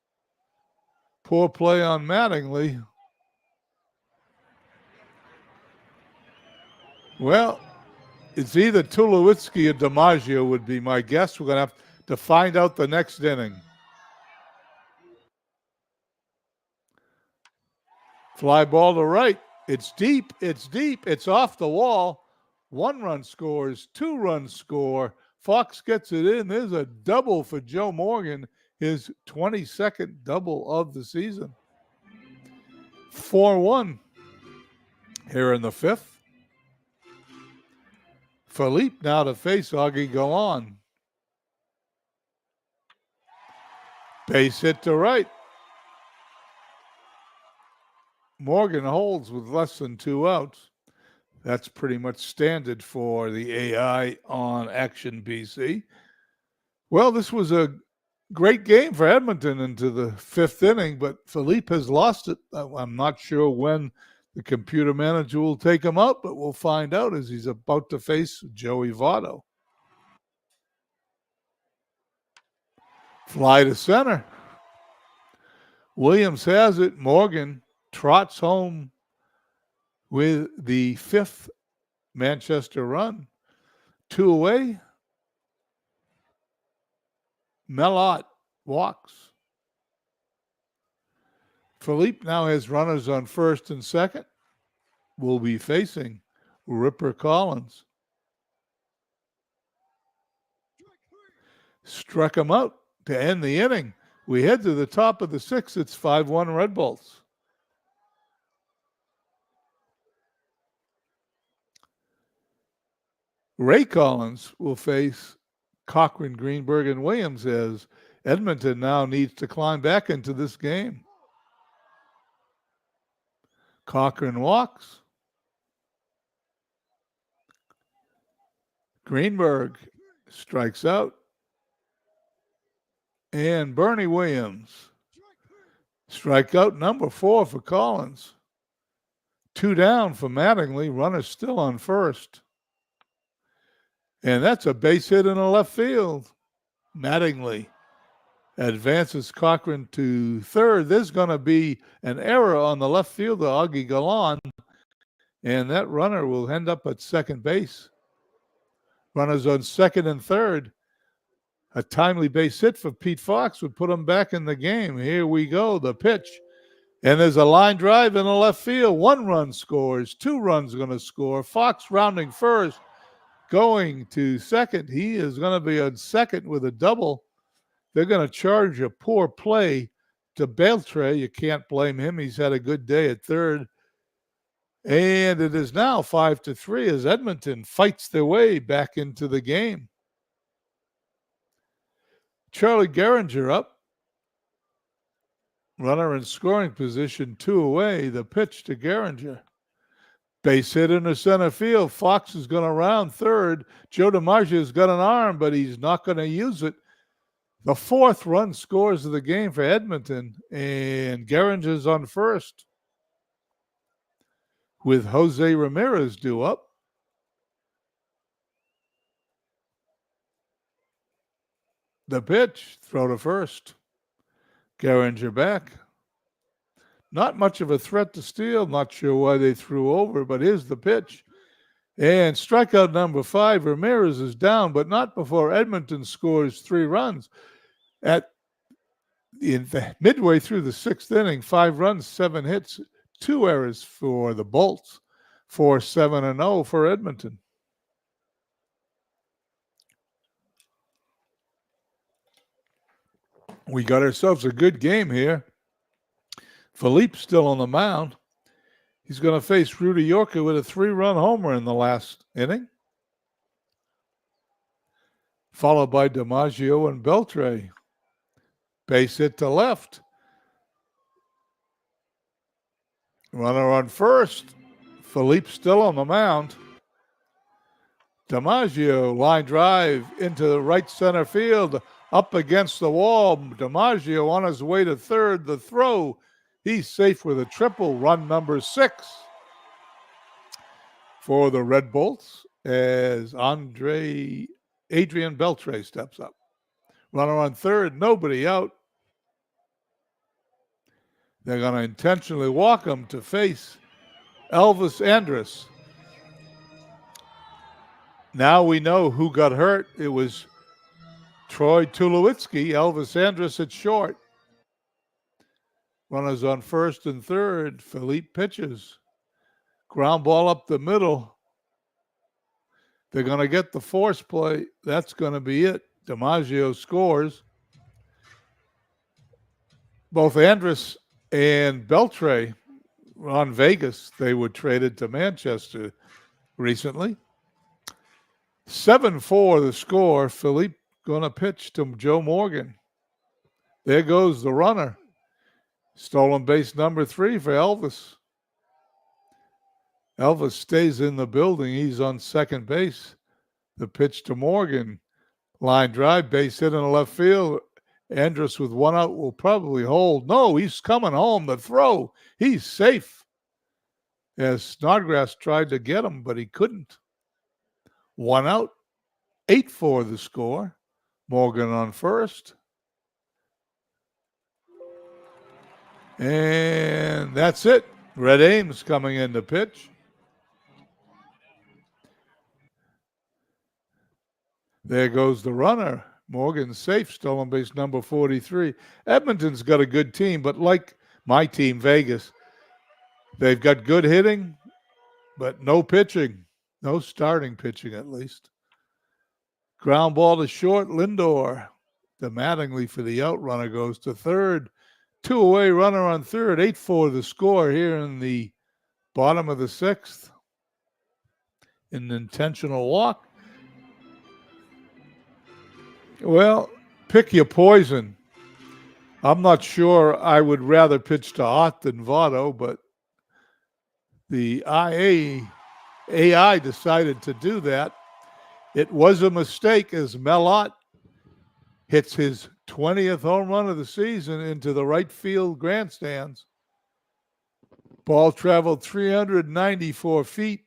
Poor play on Mattingly. Well, it's either Tulowitzki or DiMaggio would be my guess. We're going to have to find out the next inning. Fly ball to right. It's deep. It's deep. It's off the wall. 1 run scores. 2 runs score. Fox gets it in. There's a double for Joe Morgan, his 22nd double of the season. 4-1 here in the fifth. Philippe now to face Augie Gallan. Base hit to right. Morgan holds with less than 2 outs. That's pretty much standard for the AI on Action BC. Well, this was a great game for Edmonton into the 5th inning, but Philippe has lost it. I'm not sure when the computer manager will take him out, but we'll find out as he's about to face Joey Votto. Fly to center. Williams has it. Morgan trots home with the 5th Manchester run. 2 away. Melott walks. Philippe now has runners on first and second. Will be facing Ripper Collins. Struck him out to end the inning. We head to the top of the 6th. It's 5-1 Red Bulls. Ray Collins will face Cochran, Greenberg, and Williams as Edmonton now needs to climb back into this game. Cochran walks. Greenberg strikes out. And Bernie Williams. Strikeout number 4 for Collins. 2 down for Mattingly. Runner still on first. And that's a base hit in the left field. Mattingly advances Cochran to third. There's going to be an error on the left fielder, Augie Gallan, and that runner will end up at second base. Runners on second and third. A timely base hit for Pete Fox would put him back in the game. Here we go, the pitch. And there's a line drive in the left field. 1 run scores. 2 runs going to score. Fox rounding first. Going to second. He is going to be on second with a double. They're going to charge a poor play to Beltre. You can't blame him. He's had a good day at third. And it is now 5-3 as Edmonton fights their way back into the game. Charlie Gehringer up. Runner in scoring position, 2 away. The pitch to Gehringer. Base hit into center field. Fox is going to round third. Joe DiMaggio's got an arm, but he's not going to use it. The 4th run scores of the game for Edmonton, and Gehringer's on first with Jose Ramirez due up. The pitch, throw to first. Gehringer back. Not much of a threat to steal. Not sure why they threw over, but here's the pitch. And strikeout number 5, Ramirez is down, but not before Edmonton scores 3 runs. Midway through the 6th inning, 5 runs, 7 hits, 2 errors for the Bolts, 4-7-0 for Edmonton. We got ourselves a good game here. Philippe's still on the mound. He's going to face Rudy Yorker with a 3-run homer in the last inning, followed by DiMaggio and Beltre. Base hit to left. Runner on first. Philippe still on the mound. DiMaggio, line drive into the right center field, up against the wall. DiMaggio on his way to third. The throw. He's safe with a triple. Run number 6 for the Red Bolts as Adrian Beltre steps up. Runner on third. Nobody out. They're going to intentionally walk him to face Elvis Andrus. Now we know who got hurt. It was Troy Tulowitzki. Elvis Andrus at short. Runners on first and third. Philippe pitches. Ground ball up the middle. They're going to get the force play. That's going to be it. DiMaggio scores. Both Andrus and Beltre on Vegas. They were traded to Manchester recently. 7-4 the score. Philippe going to pitch to Joe Morgan. There goes the runner. Stolen base number 3 for Elvis. Elvis stays in the building. He's on second base. The pitch to Morgan. Line drive, base hit in the left field. Andrus with 1 out will probably hold. No, he's coming home. The throw. He's safe. As Snodgrass tried to get him, but he couldn't. 1 out. 8-4 the score. Morgan on first. And that's it. Red Ames coming in to pitch. There goes the runner. Morgan safe, stolen base number 43. Edmonton's got a good team, but like my team, Vegas, they've got good hitting, but no pitching. No starting pitching, at least. Ground ball to short. Lindor. The Mattingly for the out. Runner goes to third. 2 away, runner on third. 8-4 the score here in the bottom of the 6th. An intentional walk. Well, pick your poison. I'm not sure I would rather pitch to Ott than Votto, but the AI decided to do that. It was a mistake as Mel Ott hits his 20th home run of the season into the right field grandstands. Ball traveled 394 feet.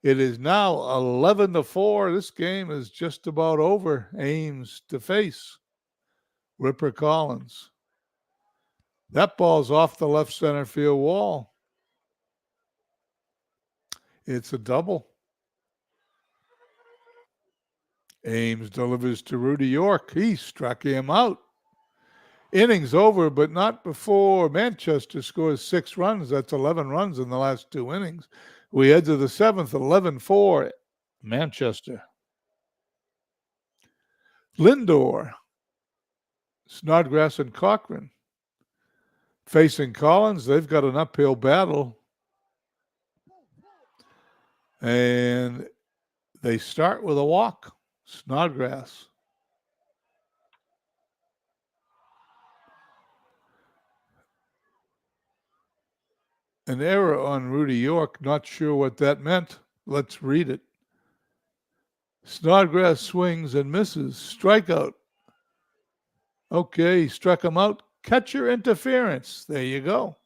It is now 11-4. This game is just about over. Ames to face Ripper Collins. That ball's off the left center field wall. It's a double. Ames delivers to Rudy York. He struck him out. Innings over, but not before Manchester scores 6 runs. That's 11 runs in the last 2 innings. We head to the 7th, 11-4, Manchester. Lindor, Snodgrass, and Cochran facing Collins. They've got an uphill battle. And they start with a walk. Snodgrass. An error on Rudy York. Not sure what that meant. Let's read it. Snodgrass swings and misses. Strikeout. Okay, he struck him out. Catcher interference. There you go.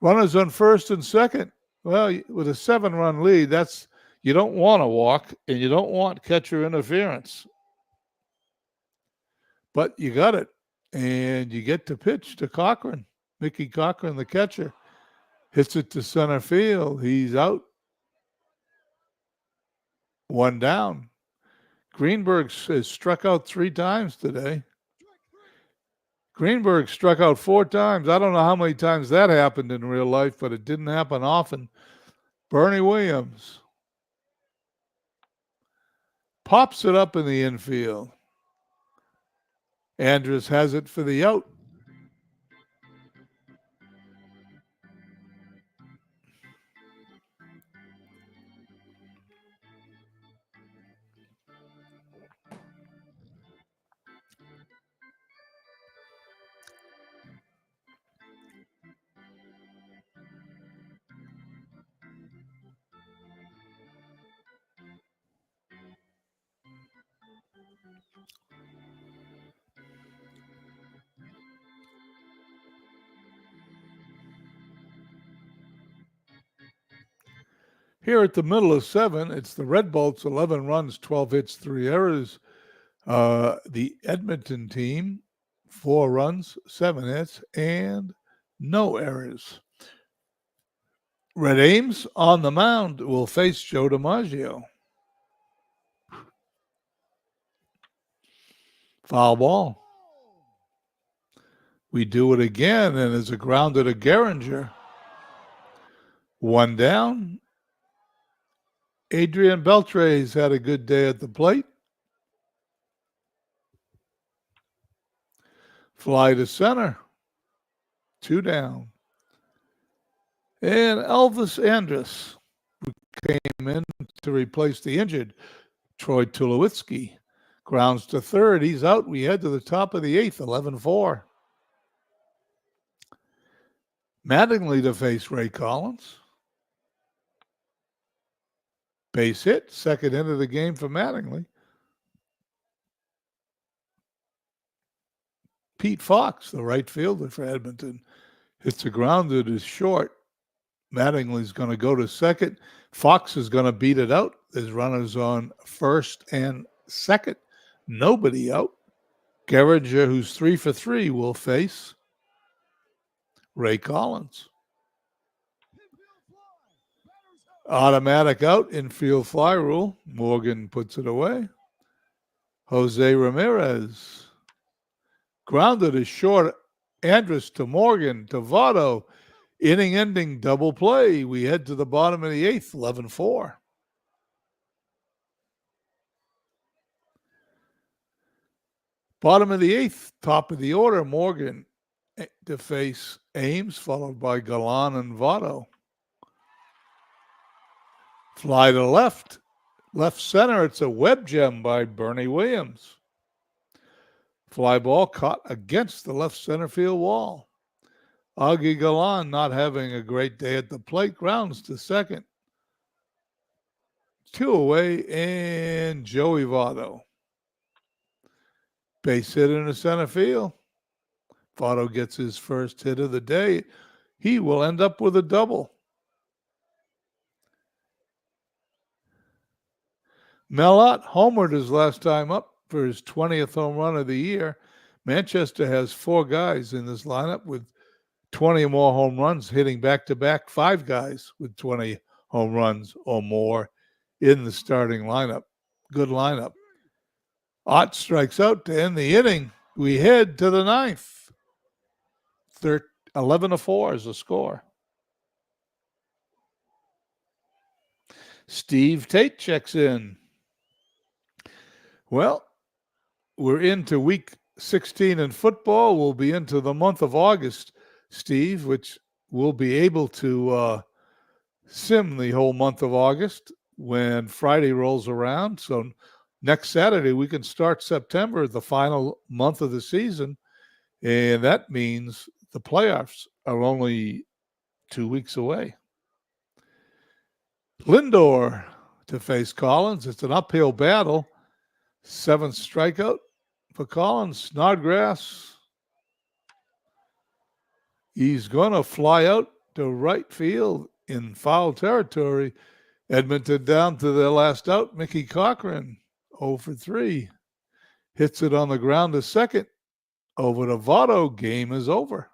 Runners on first and second. Well, with a 7-run lead, you don't want to walk and you don't want catcher interference. But you got it. And you get to pitch to Cochran. Mickey Cochran, the catcher, hits it to center field. He's out. 1 down. Greenberg has struck out 3 times today. Greenberg struck out 4 times. I don't know how many times that happened in real life, but it didn't happen often. Bernie Williams pops it up in the infield. Andrus has it for the out. Here at the middle of 7, it's the Red Bolts, 11 runs, 12 hits, 3 errors. The Edmonton team, 4 runs, 7 hits, and no errors. Red Ames on the mound will face Joe DiMaggio. Foul ball. We do it again, and it's a grounder to Gehringer. 1 down. Adrian Beltre's had a good day at the plate. Fly to center. 2 down. And Elvis Andrus came in to replace the injured Troy Tulowitzki. Grounds to third. He's out. We head to the top of the 8th, 11-4. Mattingly to face Ray Collins. Base hit. Second hit of the game for Mattingly. Pete Fox, the right fielder for Edmonton, hits a grounder to short. Mattingly's going to go to second. Fox is going to beat it out. There's runners on first and second. Nobody out. Gehringer, who's 3 for 3, will face Ray Collins. Automatic out, infield fly rule. Morgan puts it away. Jose Ramirez. Grounded is short. Andrus to Morgan to Votto. Inning-ending double play. We head to the bottom of the 8th, 11-4. Bottom of the 8th, top of the order, Morgan to face Ames, followed by Galan and Votto. Fly to left. Left center, it's a web gem by Bernie Williams. Fly ball caught against the left center field wall. Augie Galan not having a great day at the plate. Grounds to second. 2 away, and Joey Votto. Base hit in the center field. Votto gets his first hit of the day. He will end up with a double. Mellott homered his last time up for his 20th home run of the year. Manchester has 4 guys in this lineup with 20 or more home runs, hitting back-to-back 5 guys with 20 home runs or more in the starting lineup. Good lineup. Ott strikes out to end the inning. We head to the 9th. 11-4 is the score. Steve Tate checks in. Well, we're into week 16 in football. We'll be into the month of August, Steve, which we'll be able to sim the whole month of August when Friday rolls around. So next Saturday, we can start September, the final month of the season. And that means the playoffs are only 2 weeks away. Lindor to face Collins. It's an uphill battle. 7th strikeout for Collins. Snodgrass. He's going to fly out to right field in foul territory. Edmonton down to their last out. Mickey Cochran, 0 for 3. Hits it on the ground to second. Over to Votto. Game is over.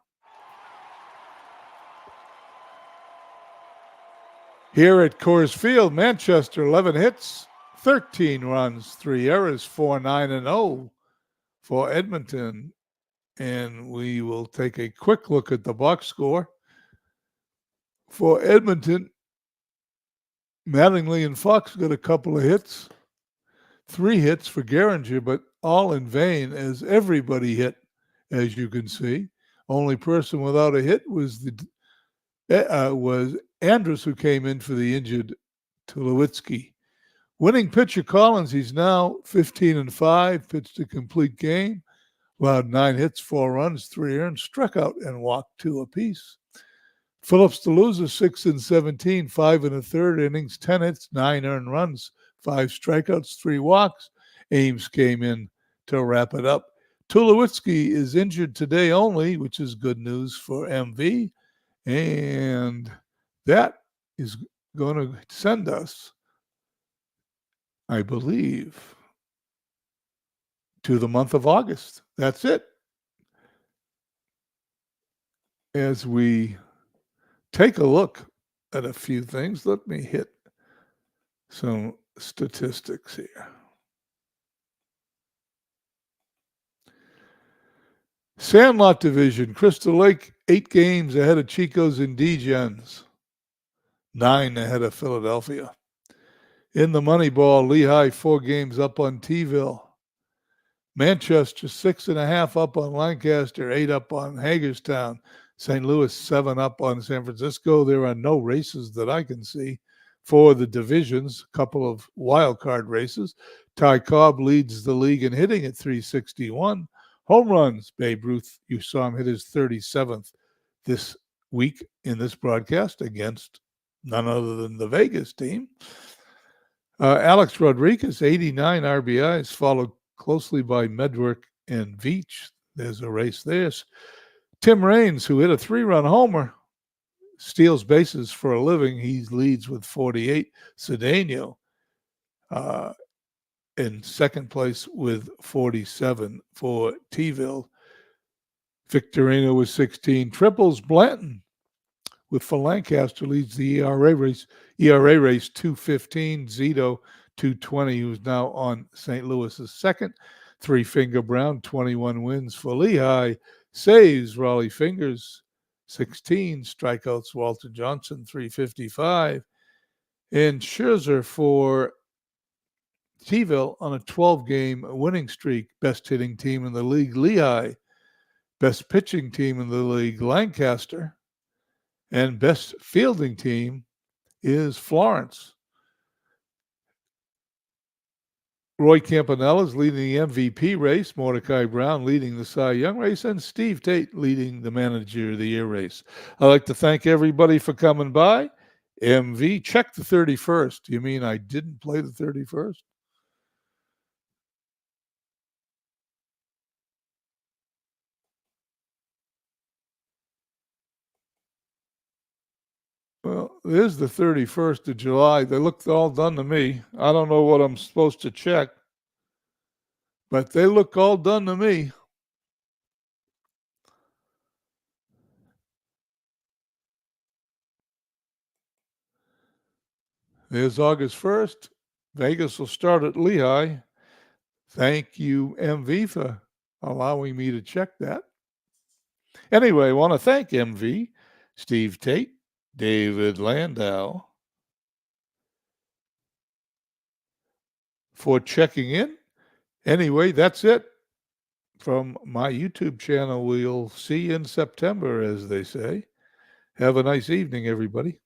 Here at Coors Field, Manchester, 11 hits, 13 runs, 3 errors, 4-9-0 for Edmonton. And we will take a quick look at the box score. For Edmonton, Mattingly and Fox got a couple of hits, 3 hits for Gehringer, but all in vain as everybody hit, as you can see. Only person without a hit was Andrus, who came in for the injured Tulowitzki. Winning pitcher Collins, he's now 15-5, pitched a complete game, allowed 9 hits, 4 runs, 3 earned, struck out and walked 2 apiece. Phillips the loser, 6-17, 5 1/3 innings, 10 hits, 9 earned runs, 5 strikeouts, 3 walks. Ames came in to wrap it up. Tulowitzki is injured today only, which is good news for MV. And that is going to send us, I believe, to the month of August. That's it. As we take a look at a few things, let me hit some statistics here. Sandlot Division, Crystal Lake, 8 games ahead of Chico's and D-Gens, 9 ahead of Philadelphia. In the Moneyball, Lehigh, 4 games up on T-ville. Manchester, 6.5 up on Lancaster, 8 up on Hagerstown. St. Louis, 7 up on San Francisco. There are no races that I can see for the divisions, a couple of wild card races. Ty Cobb leads the league in hitting at 361. Home runs, Babe Ruth, you saw him hit his 37th this week in this broadcast against none other than the Vegas team. Alex Rodriguez, 89 RBIs, followed closely by Medwick and Veach. There's a race there. Tim Raines, who hit a 3-run homer, steals bases for a living. He leads with 48. Cedeno in second place with 47 for T-ville. Victorino with 16 triples. Blanton for Lancaster leads the ERA race 215. Zito 220, who's now on St. Louis's second. Three Finger Brown, 21 wins for Lehigh. Saves Raleigh Fingers, 16 strikeouts. Walter Johnson, 355. And Scherzer for T-ville on a 12-game winning streak. Best hitting team in the league, Lehigh. Best pitching team in the league, Lancaster. And best fielding team is Florence. Roy Campanella is leading the MVP race, Mordecai Brown leading the Cy Young race, and Steve Tate leading the Manager of the Year race. I'd like to thank everybody for coming by. MV, check the 31st. You mean I didn't play the 31st? Well, there's the 31st of July. They look all done to me. I don't know what I'm supposed to check, but they look all done to me. There's August 1st. Vegas will start at Lehigh. Thank you, MV, for allowing me to check that. Anyway, I want to thank MV, Steve Tate, David Landau for checking in. Anyway, that's it from my YouTube channel. We'll see you in September, as they say. Have a nice evening, everybody.